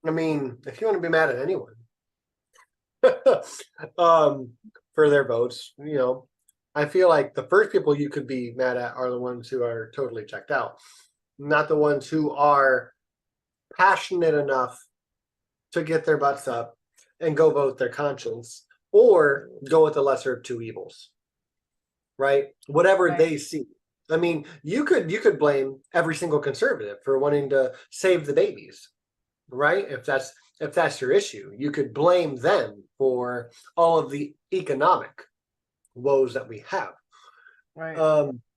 I mean, if you want to be mad at anyone, for their votes, I feel like the first people you could be mad at are the ones who are totally checked out, not the ones who are passionate enough to get their butts up and go vote their conscience or go with the lesser of two evils, right? Whatever Right. they see. I mean, you could blame every single conservative for wanting to save the babies, right? If that's your issue, you could blame them for all of the economic woes that we have. Right.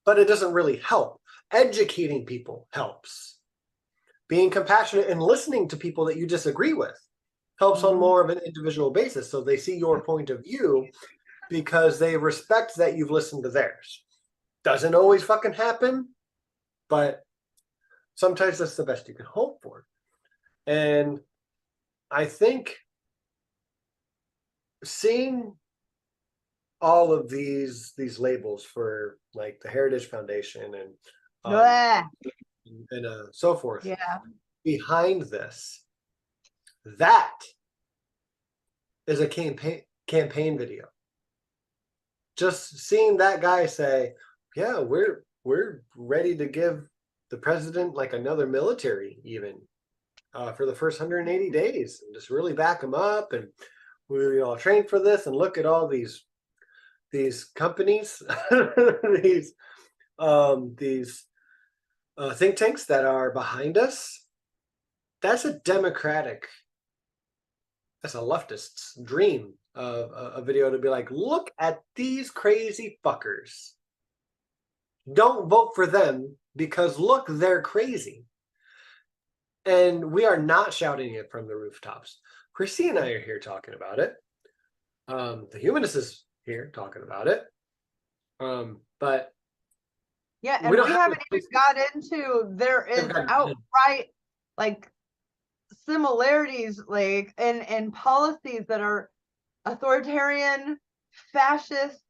But it doesn't really help. Educating people helps. Being compassionate and listening to people that you disagree with helps on more of an individual basis. So they see your point of view because they respect that you've listened to theirs. Doesn't always fucking happen, but sometimes that's the best you can hope for. And I think seeing all of these labels for like the Heritage Foundation and Blah. so forth Yeah. behind this, that is a campaign video. Just seeing that guy say, "Yeah, we're ready to give the president like another military even for the first 180 days, and just really back him up, and we all trained for this, and look at all these companies, these think tanks that are behind us." That's a democratic, that's a leftist's dream of a video to be like, look at these crazy fuckers. Don't vote for them because look, they're crazy. And we are not shouting it from the rooftops. Christy and I are here talking about it. The Humanist is here talking about it. But Yeah, we and don't we have haven't even got into there is outright like similarities like and policies that are authoritarian, fascist,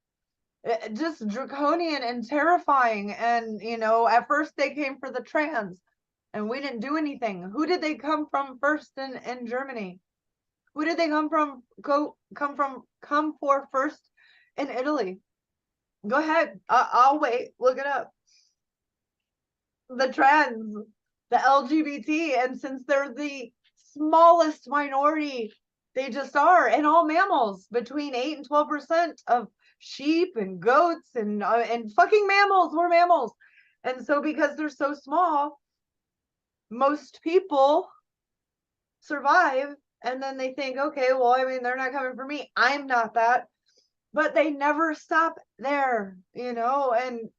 just draconian and terrifying. And at first they came for the trans and we didn't do anything. Who did they come from first in Germany? Who did they come for first in Italy? Go ahead. I'll wait. Look it up. The trans, the LGBT, and since they're the smallest minority, they just are, and all mammals, between 8 and 12% of sheep and goats and fucking mammals, we're mammals. And so because they're so small, most people survive, and then they think, okay, well, I mean, they're not coming for me. I'm not that. But they never stop there, and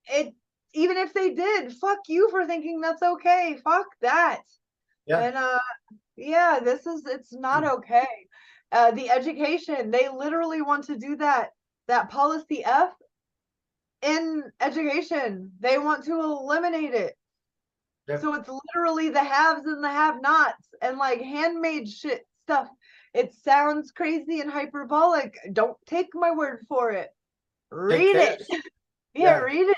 it even if they did, fuck you for thinking that's okay. Fuck that. Yeah. And yeah, it's not okay. The education, they literally want to do that policy F in education. They want to eliminate it. Yeah. So it's literally the haves and the have-nots and like handmade shit stuff. It sounds crazy and hyperbolic. Don't take my word for it. Take Read it. theirs. Yeah, Yeah. read it.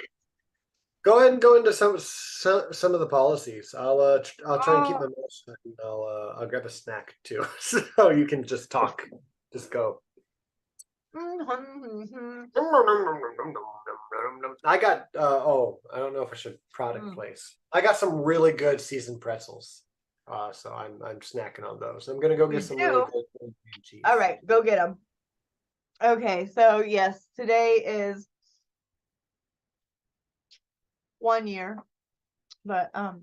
Go ahead and go into some of the policies. I'll try and keep Oh, my mouth shut, and I'll grab a snack too, so you can just talk. Just go. I got I don't know if I should product place. I got some really good seasoned pretzels. So I'm snacking on those. I'm gonna go you get some really do. good cream cheese. All right, go get them. Okay, so yes, today is 1 year, but I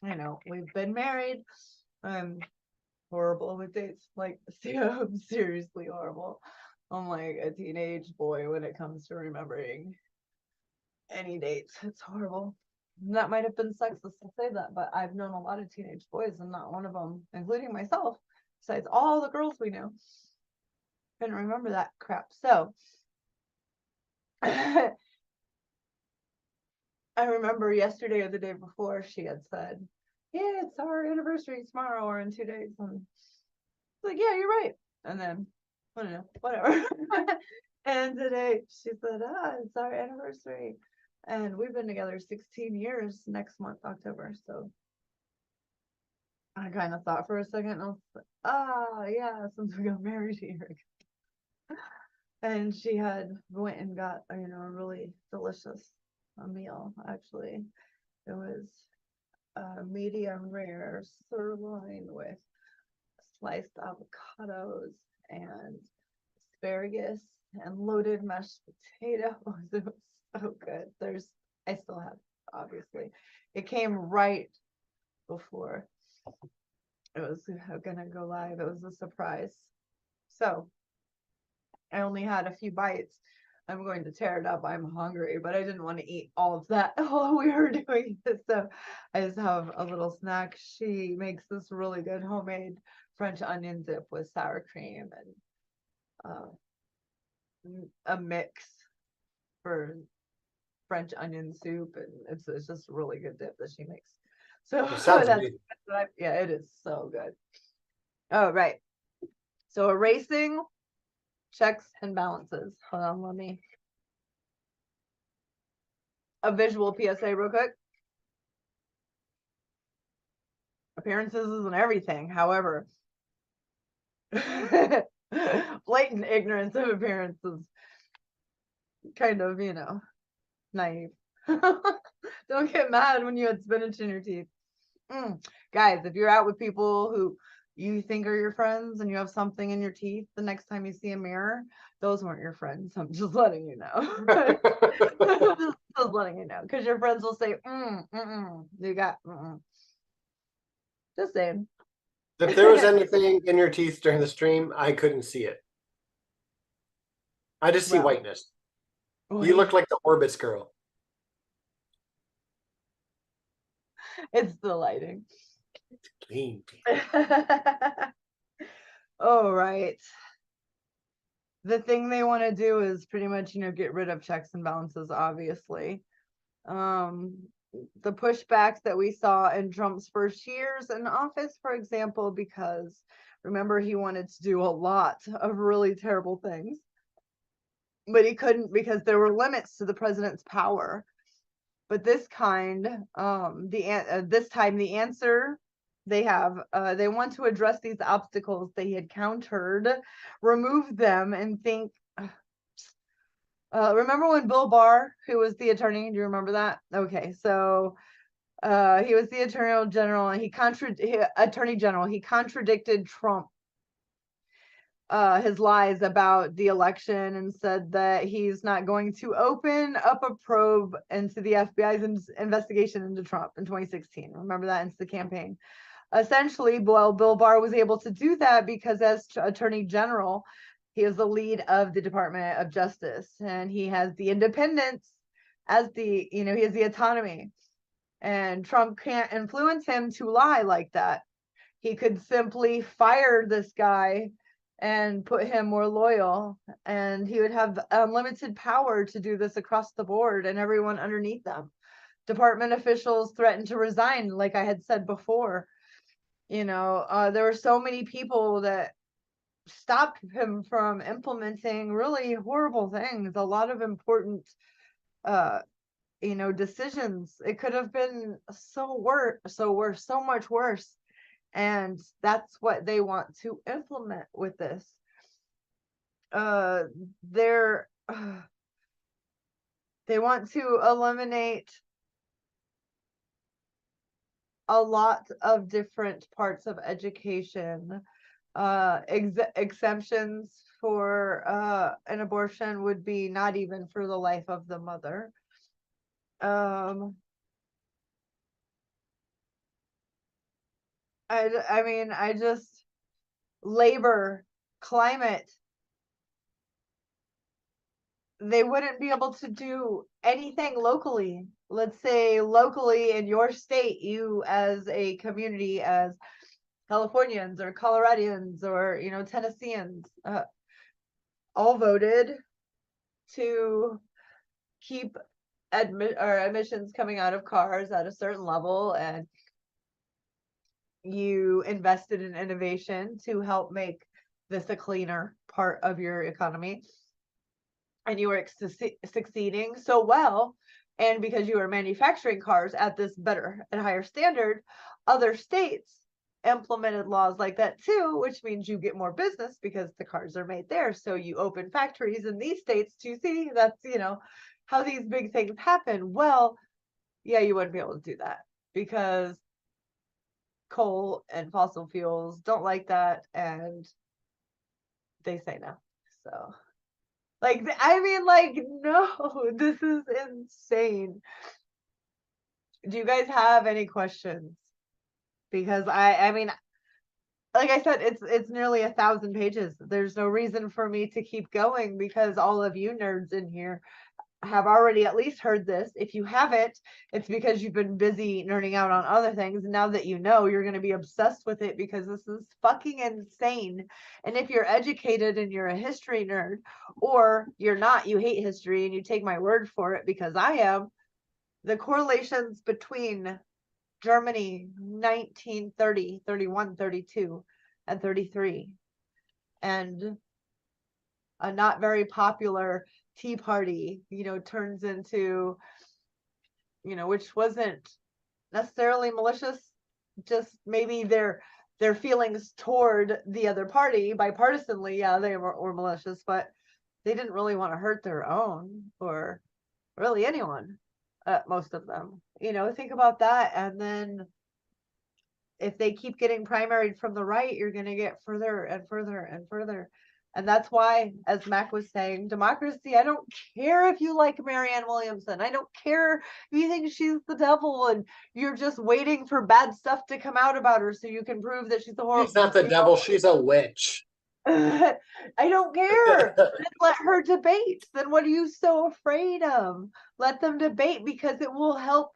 know we've been married. I'm horrible with dates. Like, I'm seriously horrible. I'm like a teenage boy when it comes to remembering any dates. It's horrible. And that might have been sexist to say that, but I've known a lot of teenage boys, and not one of them, including myself, besides all the girls we knew, couldn't remember that crap. So I remember yesterday or the day before, she had said, "Yeah, it's our anniversary tomorrow or in 2 days." And I was like, "Yeah, you're right." And then, I don't know, whatever. And today she said, "It's our anniversary." And we've been together 16 years next month, October. So I kind of thought for a second, and I was like, yeah, since we got married a year ago. And she had went and got, a really delicious meal, actually. It was medium rare sirloin with sliced avocados and asparagus and loaded mashed potatoes. It was so good. I still have, obviously. It came right before it was gonna go live. It was a surprise. So I only had a few bites. I'm going to tear it up. I'm hungry, but I didn't want to eat all of that while we were doing this. So I just have a little snack. She makes this really good homemade French onion dip with sour cream and a mix for French onion soup, and it's just a really good dip that she makes. So It sounds that's amazing. yeah, it is so good. Oh, right. So erasing checks and balances. Hold on, let me a visual PSA real quick. Appearances isn't everything. However, blatant ignorance of appearances kind of, naive. Don't get mad when you had spinach in your teeth. Guys, if you're out with people who you think are your friends and you have something in your teeth the next time you see a mirror, those weren't your friends. I'm just letting you know. Just letting you know, because your friends will say, you got, just saying. If there was anything in your teeth during the stream, I couldn't see it. I just see Well, whiteness. You look like the Orbits girl. it's the lighting. It's clean. All right. The thing they want to do is pretty much, get rid of checks and balances, obviously. The pushbacks that we saw in Trump's first years in office, for example, because remember, he wanted to do a lot of really terrible things, but he couldn't because there were limits to the president's power. But this time the answer they want to address these obstacles they had countered, remove them, and think. Remember when Bill Barr, who was the attorney, do you remember that? Okay, so he was the attorney general, and he contradicted Trump, his lies about the election, and said that he's not going to open up a probe into the FBI's investigation into Trump in 2016. Remember that into the campaign. Essentially, well, Bill Barr was able to do that because as attorney general, he is the lead of the Department of Justice, and he has the independence as he has the autonomy. And Trump can't influence him to lie like that. He could simply fire this guy and put him more loyal, and he would have unlimited power to do this across the board and everyone underneath them. Department officials threatened to resign, like I had said before. There were so many people that stopped him from implementing really horrible things, a lot of important decisions. It could have been so much worse. And that's what they want to implement with this. They're they want to eliminate a lot of different parts of education. Exemptions for an abortion would be not even for the life of the mother. I just, labor, climate, they wouldn't be able to do anything locally. Let's say locally in your state, you as a community, as Californians or Coloradians or Tennesseans, all voted to keep emissions coming out of cars at a certain level, and you invested in innovation to help make this a cleaner part of your economy, and you were succeeding so well, and because you were manufacturing cars at this better and higher standard, other states implemented laws like that too, which means you get more business because the cars are made there. So you open factories in these states to see that's how these big things happen. Well, yeah, you wouldn't be able to do that because coal and fossil fuels don't like that, and they say no. So no, this is insane. Do you guys have any questions? Because I mean, like I said, it's nearly 1,000 pages. There's no reason for me to keep going because all of you nerds in here have already at least heard this. If you haven't, it's because you've been busy nerding out on other things. Now that you know, you're going to be obsessed with it because this is fucking insane. And if you're educated and you're a history nerd, or you're not, you hate history and you take my word for it because I am, the correlations between Germany 1930, 31, 32, and 33, and a not very popular Tea Party, turns into, which wasn't necessarily malicious, just maybe their feelings toward the other party bipartisanly, yeah, they were malicious, but they didn't really want to hurt their own or really anyone, most of them. Think about that. And then if they keep getting primaried from the right, you're going to get further and further and further. And that's why, as Mac was saying, democracy, I don't care if you like Marianne Williamson. I don't care if you think she's the devil and you're just waiting for bad stuff to come out about her so you can prove that she's the horrible. She's not the devil, she's a witch. I don't care. Let her debate. Then what are you so afraid of? Let them debate because it will help.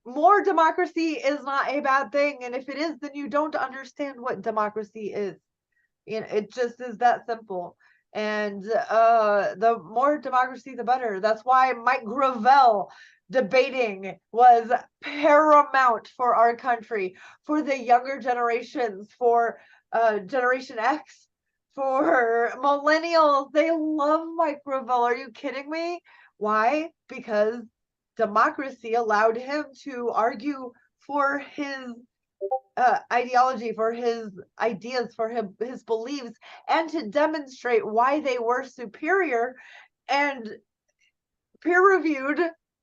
More democracy is not a bad thing. And if it is, then you don't understand what democracy is. It just is that simple. And the more democracy, the better. That's why Mike Gravel debating was paramount for our country, for the younger generations, for Generation X, for millennials. They love Mike Gravel. Are you kidding me? Why? Because democracy allowed him to argue for his ideology, for his ideas, for his beliefs, and to demonstrate why they were superior and peer-reviewed.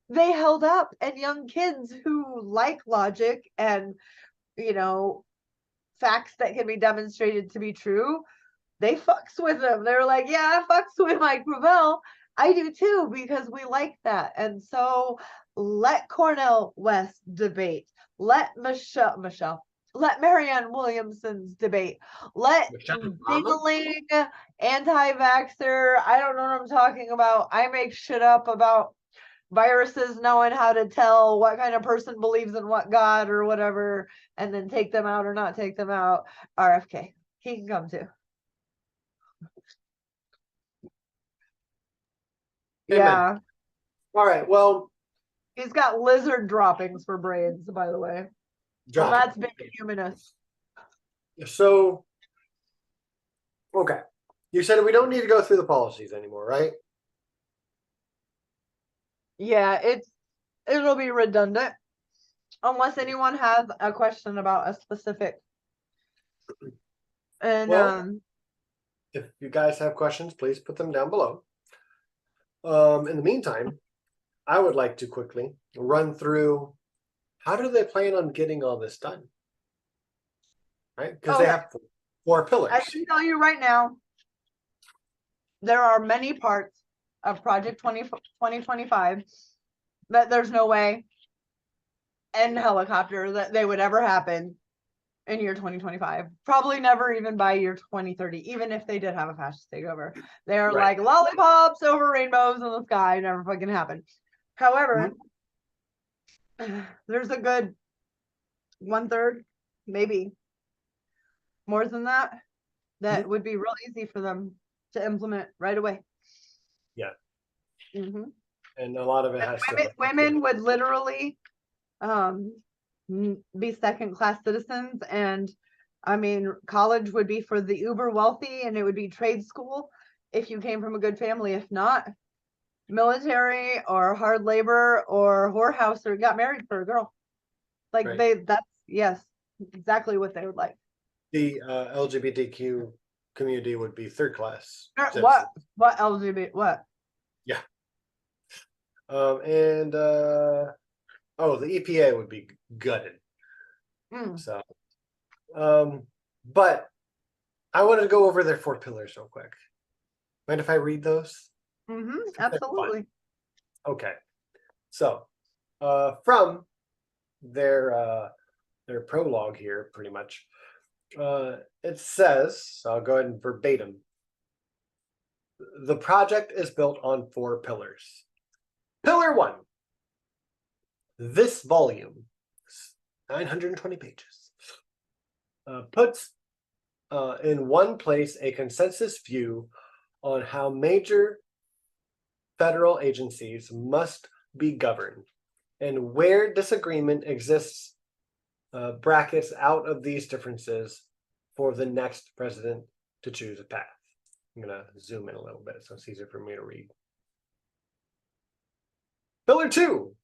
They held up, and young kids who like logic and facts that can be demonstrated to be true, they fucks with them. They're like, yeah, I fucks with Mike Gravel. I do too, because we like that. And so let Cornel West debate. Let let Marianne Williamson's debate. Let giggling anti-vaxxer, I don't know what I'm talking about. I make shit up about viruses knowing how to tell what kind of person believes in what God or whatever, and then take them out or not take them out. RFK, he can come too. Amen. Yeah. All right. Well, He's got lizard droppings for brains, by the way. drop Well, that's it. big humanist. So, okay. You said we don't need to go through the policies anymore, right? Yeah, it'll be redundant unless anyone has a question about a specific. And Well, if you guys have questions, please put them down below. In the meantime, I would like to quickly run through how do they plan on getting all this done? Right? Because they have 4 pillars. I can tell you right now, there are many parts of Project 2025 that there's no way in helicopter that they would ever happen in year 2025. Probably never even by year 2030, even if they did have a fascist takeover. They're Right. like lollipops over rainbows in the sky, never fucking happened. However, there's a good 1/3, maybe more than that, that would be real easy for them to implement right away. Yeah. Mm-hmm. And a lot of it has to. Women would literally be second-class citizens, and I mean, college would be for the uber wealthy, and it would be trade school if you came from a good family. If not, military or hard labor or whorehouse or got married for a girl. Like Right. that's yes, exactly what they would like. The LGBTQ community would be 3rd class. What LGBT? What? Yeah. And the EPA would be gutted. So, but I wanted to go over their 4 pillars real quick. Mind if I read those? Absolutely. Okay. So, from their prologue here, pretty much, it says, so I'll go ahead and verbatim. The project is built on 4 pillars. Pillar 1. This volume, 920 pages, puts in one place a consensus view on how major federal agencies must be governed, and where disagreement exists, brackets out of these differences for the next president to choose a path. I'm going to zoom in a little bit so it's easier for me to read. Pillar 2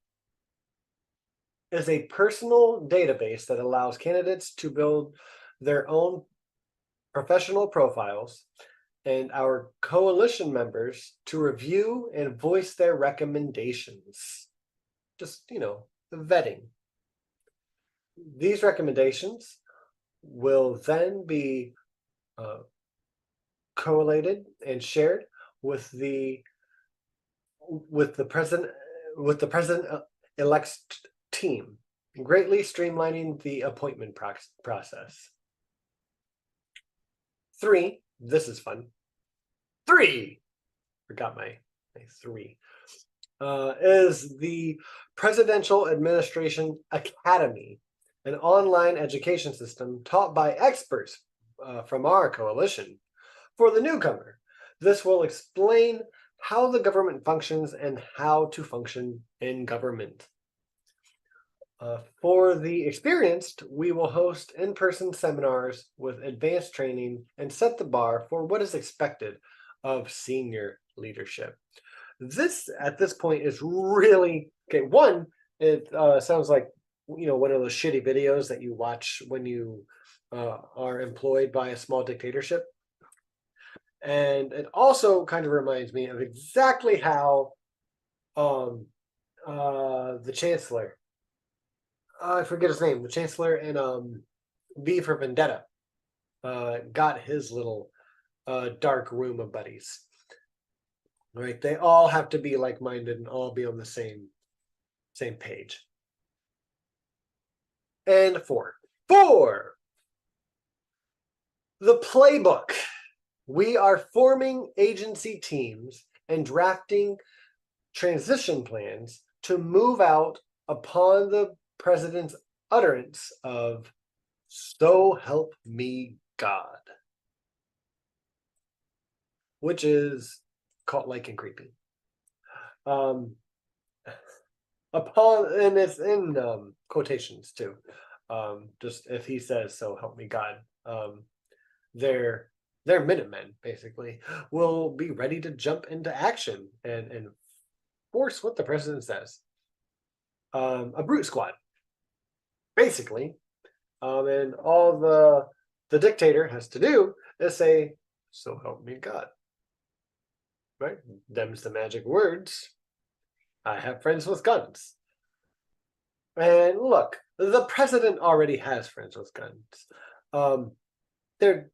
is a personal database that allows candidates to build their own professional profiles and our coalition members to review and voice their recommendations. Just, the vetting. These recommendations will then be collated and shared with the president-elect's team, greatly streamlining the appointment process. 3, this is fun. 3, forgot my 3, is the Presidential Administration Academy, an online education system taught by experts from our coalition for the newcomer. This will explain how the government functions and how to function in government. For the experienced, we will host in-person seminars with advanced training and set the bar for what is expected of senior leadership. This, at this point, is really, okay, one, it sounds like, one of those shitty videos that you watch when you are employed by a small dictatorship. And it also kind of reminds me of exactly how the chancellor, I forget his name, the chancellor in V for Vendetta got his little dark room of buddies. Right? They all have to be like-minded and all be on the same page. And 4, the playbook. We are forming agency teams and drafting transition plans to move out upon the president's utterance of "So help me God," which is cult-like and creepy. And it's in quotations too. Just if he says "So help me God," their Minutemen basically will be ready to jump into action and force what the president says. A brute squad, basically. And all the dictator has to do is say, "So help me God." Right? Them's the magic words. I have friends with guns. And look, the president already has friends with guns. They're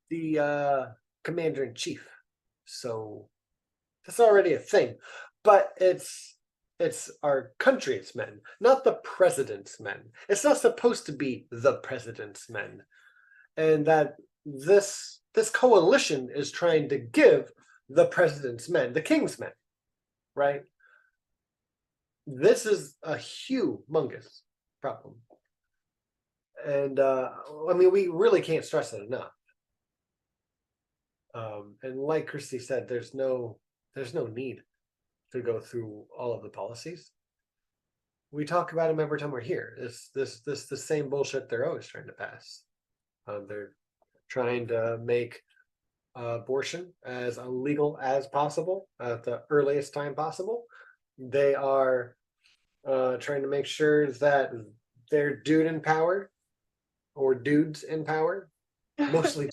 the commander in chief, so that's already a thing. But it's our country's men, not the president's men. It's not supposed to be the president's men, and that this coalition is trying to give the president's men, the king's men, right? This is a humongous problem, and I mean, we really can't stress it enough. And like Christy said, there's no need to go through all of the policies. We talk about them every time we're here. It's the same bullshit they're always trying to pass. They're trying to make abortion as illegal as possible at the earliest time possible. They are trying to make sure that their dude in power or dudes in power, mostly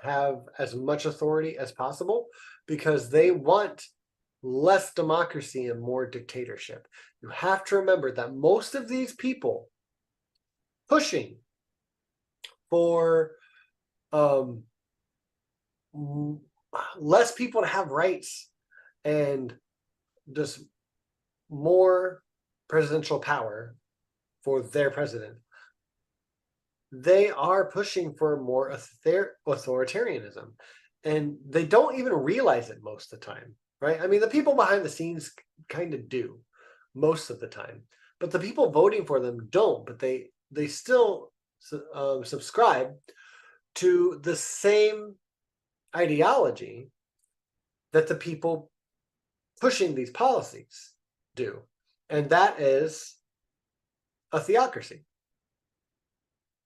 have as much authority as possible because they want less democracy and more dictatorship. You have to remember that most of these people pushing for less people to have rights and just more presidential power for their president, they are pushing for more authoritarianism, and they don't even realize it most of the time, right? I mean, the people behind the scenes kind of do most of the time, but the people voting for them don't. But they still subscribe to the same ideology that the people pushing these policies do, and that is a theocracy.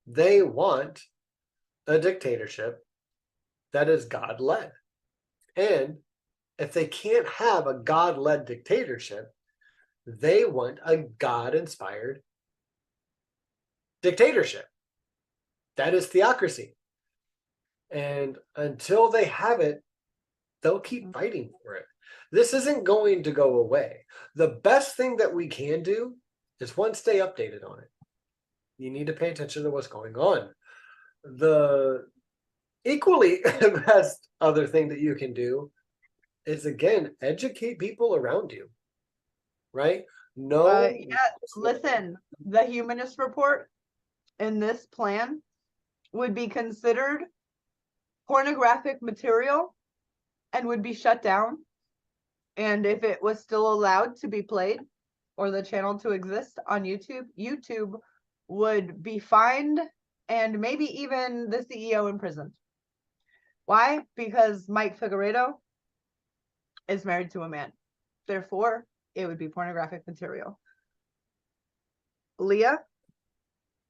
They want a dictatorship that is God-led. And if they can't have a God-led dictatorship, they want a God-inspired dictatorship. That is theocracy. And until they have it, they'll keep fighting for it. This isn't going to go away. The best thing that we can do is, one, stay updated on it. You need to pay attention to what's going on. The equally best other thing that you can do is, again, educate people around you, right? No. Yeah, listen, the Humanist report in this plan would be considered pornographic material and would be shut down. And if it was still allowed to be played or the channel to exist on YouTube, YouTube would be fined and maybe even the CEO imprisoned. Why? Because Mike Figueredo is married to a man. Therefore, it would be pornographic material. LEAH?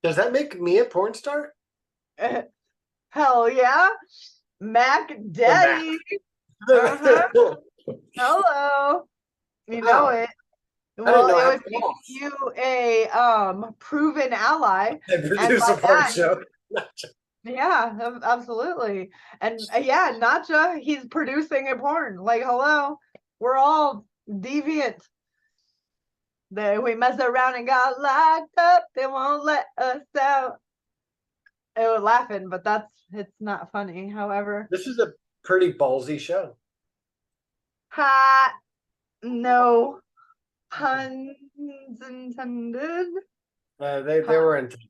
Does that make me a porn star? Hell yeah. Mac Daddy. Uh-huh. Hello. You know it. Well, it would make you a proven ally. I produce a porn show. Yeah, absolutely. And yeah, Nacha, he's producing a porn. Like, hello, we're all deviant. We mess around and got locked up. They won't let us out. It was laughing, but it's not funny. However, this is a pretty ballsy show. Ha! No puns intended. They were intended.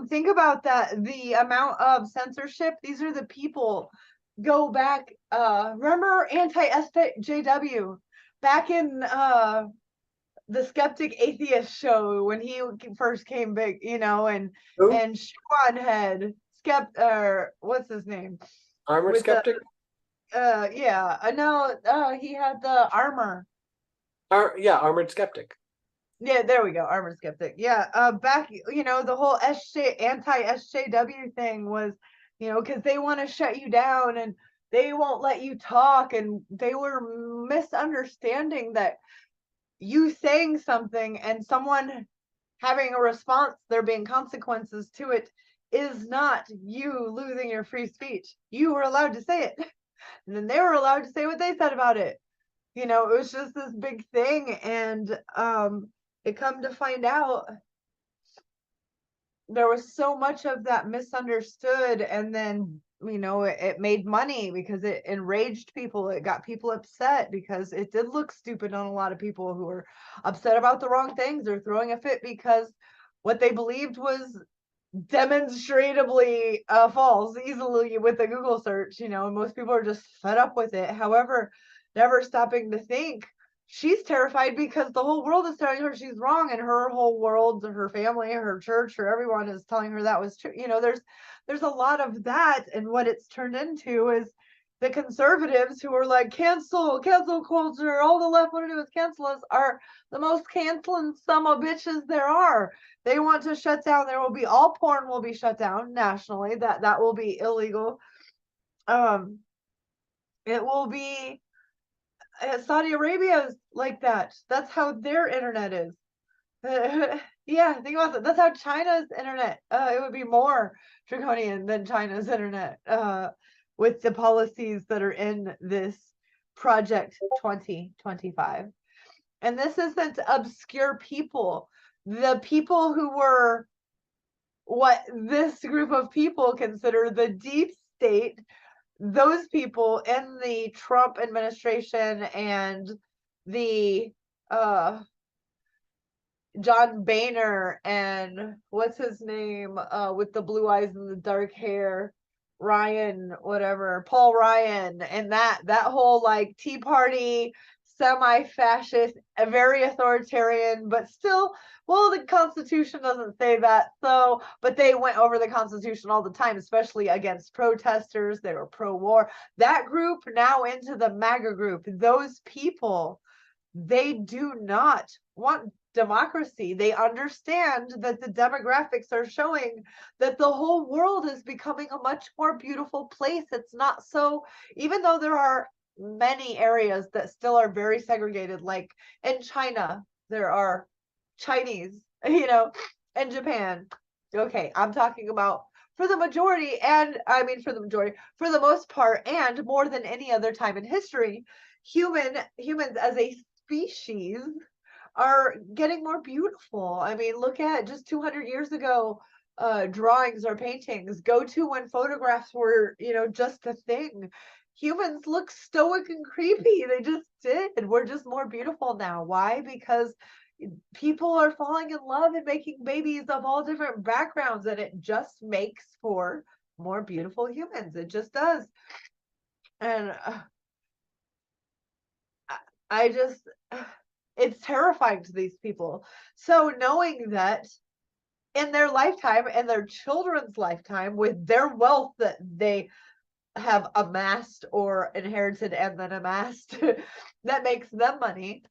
Think about that. The amount of censorship. These are the people go back, remember anti-SJW back in the Skeptic Atheist show when he first came big, you know, Who? and Sean had what's his name? Armored With the Skeptic? yeah, no, he had the armor. Yeah, Armored Skeptic. Yeah, there we go. Armored Skeptic. Yeah, back, you know, the whole anti-SJW thing was, you know, because they want to shut you down and they won't let you talk, and they were misunderstanding that you saying something and someone having a response, there being consequences to it, is not you losing your free speech. You were allowed to say it, and then they were allowed to say what they said about it. You know, it was just this big thing, and it come to find out there was so much of that misunderstood, and then, you know, it made money because it enraged people. It got people upset because it did look stupid on a lot of people who were upset about the wrong things or throwing a fit because what they believed was demonstrably false easily with a Google search, you know, and most people are just fed up with it. However, never stopping to think she's terrified because the whole world is telling her she's wrong, and her whole world, her family, her church, or everyone is telling her that was true. You know, there's a lot of that, and what it's turned into is the conservatives who are like cancel culture, all the left want to do is cancel us, are the most canceling some of bitches there are. They want to shut down. There will be all porn will be shut down nationally. That will be illegal. Um, it will be Saudi Arabia is like that. That's how their internet is. Yeah, think about that. That's how China's internet. It would be more draconian than China's internet. With the policies that are in this project 2025. And this isn't obscure people. The people who were what this group of people consider the deep state, those people in the Trump administration and the uh John Boehner and what's his name with the blue eyes and the dark hair, Ryan, whatever, Paul Ryan, and that whole like Tea Party semi-fascist, a very authoritarian, but still, well, the Constitution doesn't say that, so, but they went over the Constitution all the time, especially against protesters. They were pro-war. That group now into the MAGA group, those people, they do not want democracy. They understand that the demographics are showing that the whole world is becoming a much more beautiful place. It's not so, even though there are many areas that still are very segregated, like in China, there are Chinese, you know, in Japan. Okay, I'm talking about for the majority, and I mean for the majority, for the most part, and more than any other time in history, humans as a species are getting more beautiful. I mean, look at just 200 years ago, drawings or paintings. Go to when photographs were, you know, just a thing. Humans look stoic and creepy. They just did. We're just more beautiful now. Why? Because people are falling in love and making babies of all different backgrounds, and it just makes for more beautiful humans. It just does. And I just, it's terrifying to these people. So knowing that in their lifetime and their children's lifetime, with their wealth that they have amassed or inherited and then amassed, that makes them money,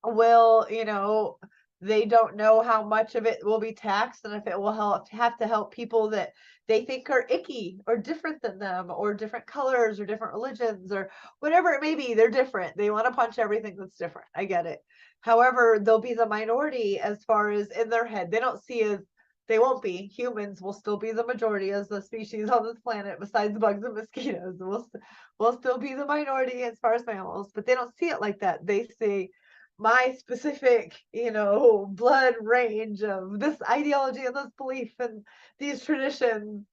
will, you know, they don't know how much of it will be taxed, and if it will have to help people that they think are icky or different than them, or different colors or different religions or whatever it may be. They're different. They want to punch everything that's different. I get it. However, they'll be the minority as far as in their head. They don't see as they won't be. Humans will still be the majority as the species on this planet, besides bugs and mosquitoes. We'll still be the minority as far as mammals, but they don't see it like that. They see my specific, you know, blood range of this ideology and this belief and these traditions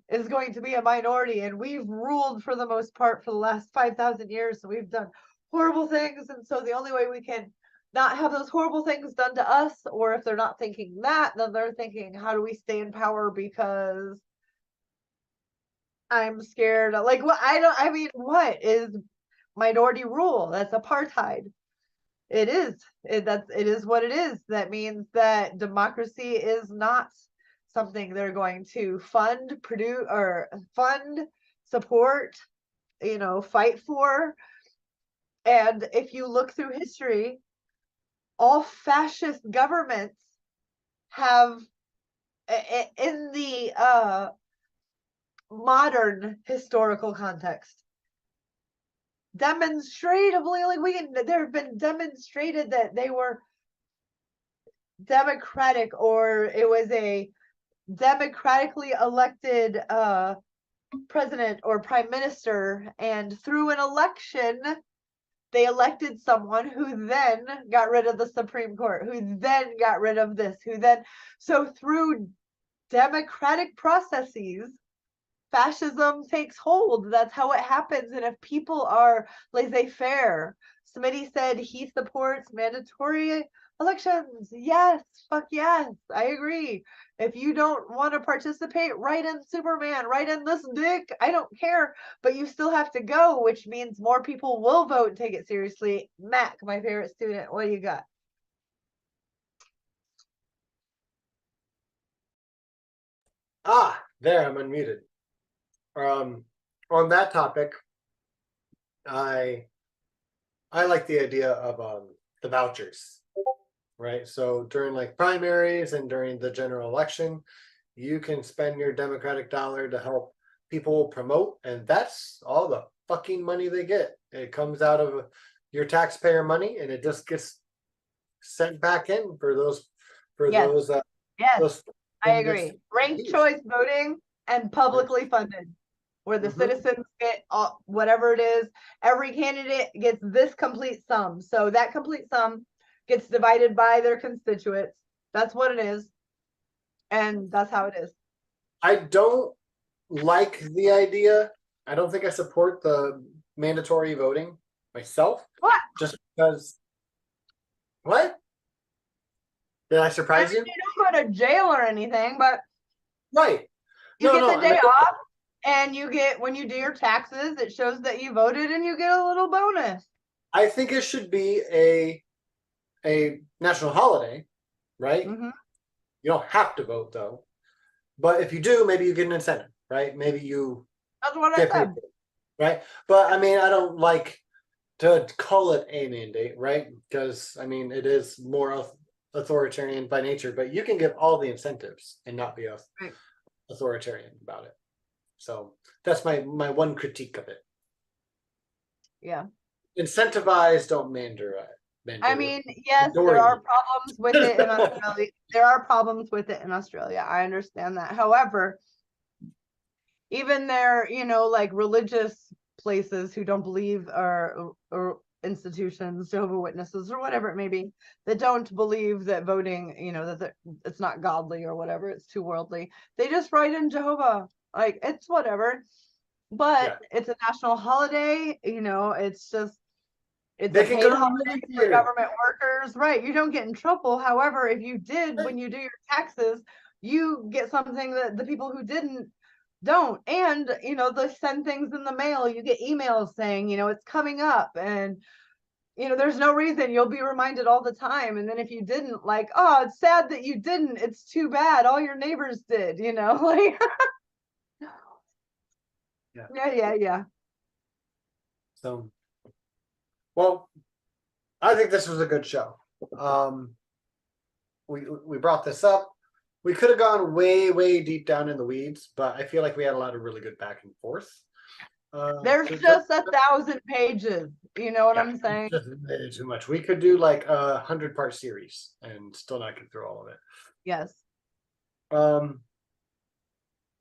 is going to be a minority, and we've ruled for the most part for the last 5,000 years, so we've done horrible things, and so the only way we can not have those horrible things done to us, or if they're not thinking that, then they're thinking, how do we stay in power? Because I'm scared. Like, what? I mean, what is minority rule? That's apartheid. It is. It is what it is. That means that democracy is not something they're going to fund, produce, or fund, support, fight for. And if you look through history, all fascist governments have, in the modern historical context, demonstratively, there have been demonstrated that they were democratic, or it was a democratically elected president or prime minister, and through an election they elected someone who then got rid of the Supreme Court, who then got rid of this, so through democratic processes, fascism takes hold. That's how it happens. And if people are laissez-faire, Smitty said he supports mandatory elections. Yes, fuck yes, I agree. If you don't want to participate, write in Superman, write in this dick, I don't care, but you still have to go, which means more people will vote and take it seriously. Mac, my favorite student, what do you got? There, I'm unmuted. On that topic, I like the idea of the vouchers, right? So during like primaries and during the general election, you can spend your Democratic dollar to help people promote, and that's all the fucking money they get. It comes out of your taxpayer money, and it just gets sent back in for those Yes, yes, those I agree. Ranked choice voting and publicly funded, where the citizens get whatever it is. Every candidate gets this complete sum. So that complete sum gets divided by their constituents. That's what it is. And that's how it is. I don't like the idea. I don't think I support the mandatory voting myself. What? Just because. What? Did I surprise you? You don't go to jail or anything, but right. You get the day off, and you get, when you do your taxes, it shows that you voted, and you get a little bonus. I think it should be a national holiday, right? Mm-hmm. You don't have to vote though, but if you do, maybe you get an incentive, right? Maybe you. That's what I said. Right, but I mean, I don't like to call it a mandate, right? Because I mean, it is more authoritarian by nature, but you can give all the incentives and not be authoritarian about it. So that's my one critique of it. Yeah. Incentivize, don't mandate. I mean, yes, there are problems with it in Australia. There are problems with it in Australia. I understand that. However, even their, like religious places who don't believe, or institutions, Jehovah's Witnesses or whatever it may be, that don't believe that voting, that it's not godly or whatever, it's too worldly, they just write in Jehovah, like, it's whatever. But it's a national holiday, it's just, it's a paid holiday for government workers, right? You don't get in trouble. However, if you did, when you do your taxes, you get something that the people who didn't don't. And they send things in the mail, you get emails saying, it's coming up, and there's no reason, you'll be reminded all the time. And then if you didn't, like, oh, it's sad that you didn't, it's too bad, all your neighbors did, like yeah. So, well, I think this was a good show. We brought this up. We could have gone way deep down in the weeds, but I feel like we had a lot of really good back and forth. There's just 1,000 pages. You know what I'm saying? Just too much. We could do like 100-part series and still not get through all of it. Yes.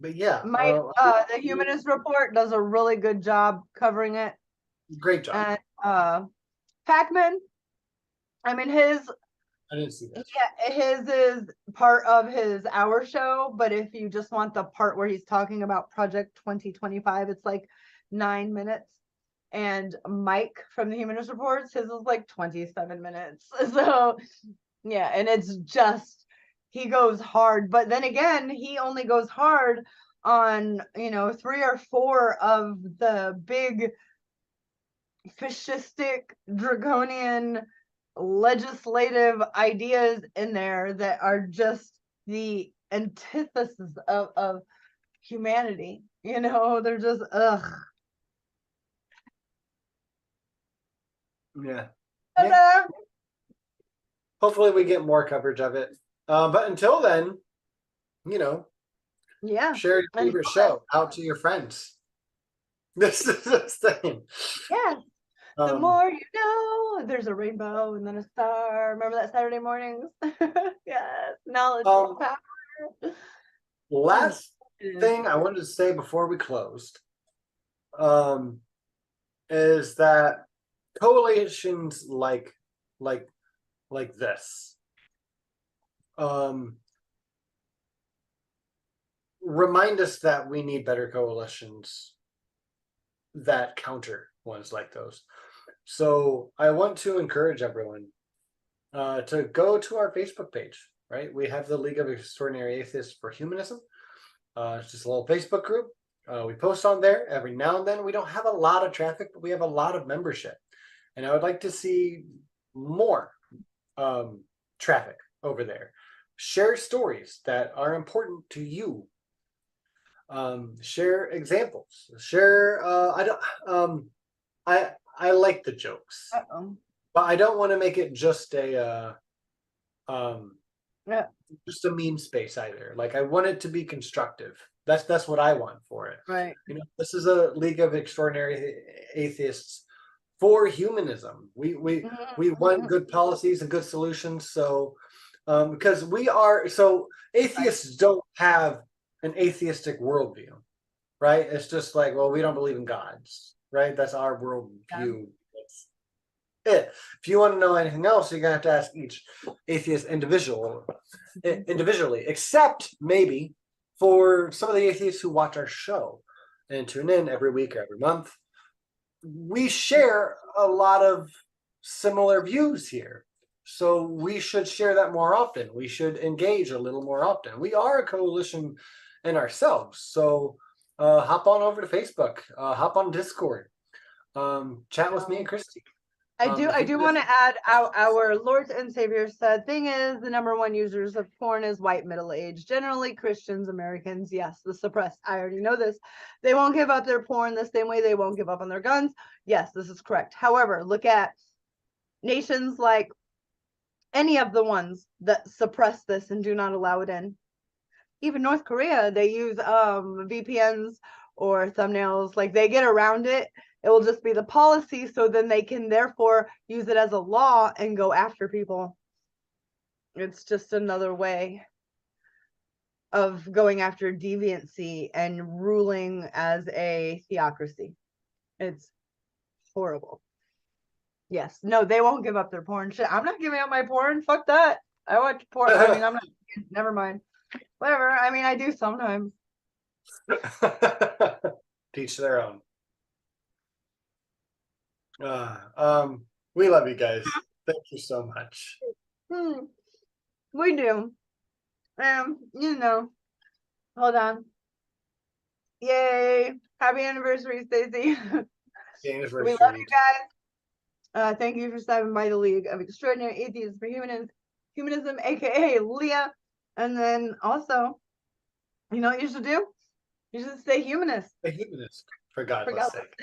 But yeah, the Humanist Report does a really good job covering it. Great job. And Pac-Man, I mean, I didn't see that. Yeah, his is part of his hour show, but if you just want the part where he's talking about Project 2025, it's like 9 minutes. And Mike from the Humanist Reports, his is like 27 minutes. So yeah, and it's just, he goes hard, but then again, he only goes hard on, 3 or 4 of the big fascistic, draconian legislative ideas in there that are just the antithesis of humanity. They're just ugh. Yeah. Yeah. Hopefully we get more coverage of it. But until then, Yeah. share your favorite show out to your friends. This is the thing. Yeah. The more you know, there's a rainbow and then a star. Remember that Saturday mornings? Yes. Knowledge is power. Last thing I wanted to say before we closed is that coalitions like this remind us that we need better coalitions that counter ones like those. So I want to encourage everyone to go to our Facebook page, right? We have the League of Extraordinary Atheists for Humanism. It's just a little Facebook group. We post on there every now and then. We don't have a lot of traffic, but we have a lot of membership. And I would like to see more traffic over there. Share stories that are important to you. Share examples. Share. I like the jokes, but I don't want to make it just a just a meme space either. Like I want it to be constructive. That's what I want for it. Right. This is a League of Extraordinary Atheists for humanism. We want good policies and good solutions. So because atheists don't have an atheistic worldview, right? It's just like, well, we don't believe in gods, right? That's our worldview. That's it. If you want to know anything else, you're gonna have to ask each atheist individually, except maybe for some of the atheists who watch our show and tune in every week or every month. We share a lot of similar views here. So we should share that more often. We should engage a little more often. We are a coalition in ourselves. So hop on over to Facebook, hop on Discord, chat with me and Christy. I do want to add our Lord and Savior said, thing is, the #1 users of porn is white middle-aged, generally Christians, Americans. Yes, the suppressed. I already know this. They won't give up their porn the same way they won't give up on their guns. Yes, this is correct. However, look at nations like any of the ones that suppress this and do not allow it in. Even North Korea, they use VPNs or thumbnails. Like they get around it. It will just be the policy, so then they can therefore use it as a law and go after people. It's just another way of going after deviancy and ruling as a theocracy. It's horrible. Yes, no, they won't give up their porn. Shit, I'm not giving up my porn. Fuck that. I watch porn. I mean, I'm not. Never mind. Whatever. I mean, I do sometimes. Teach their own. We love you guys. Thank you so much. We do. Hold on. Yay. Happy anniversary, Stacey. We love you guys. Thank you for stopping by the League of Extraordinary Atheists for Humanism, aka LEAH. And then also, you know what you should do? You should stay humanist. Stay humanist, for God's sake.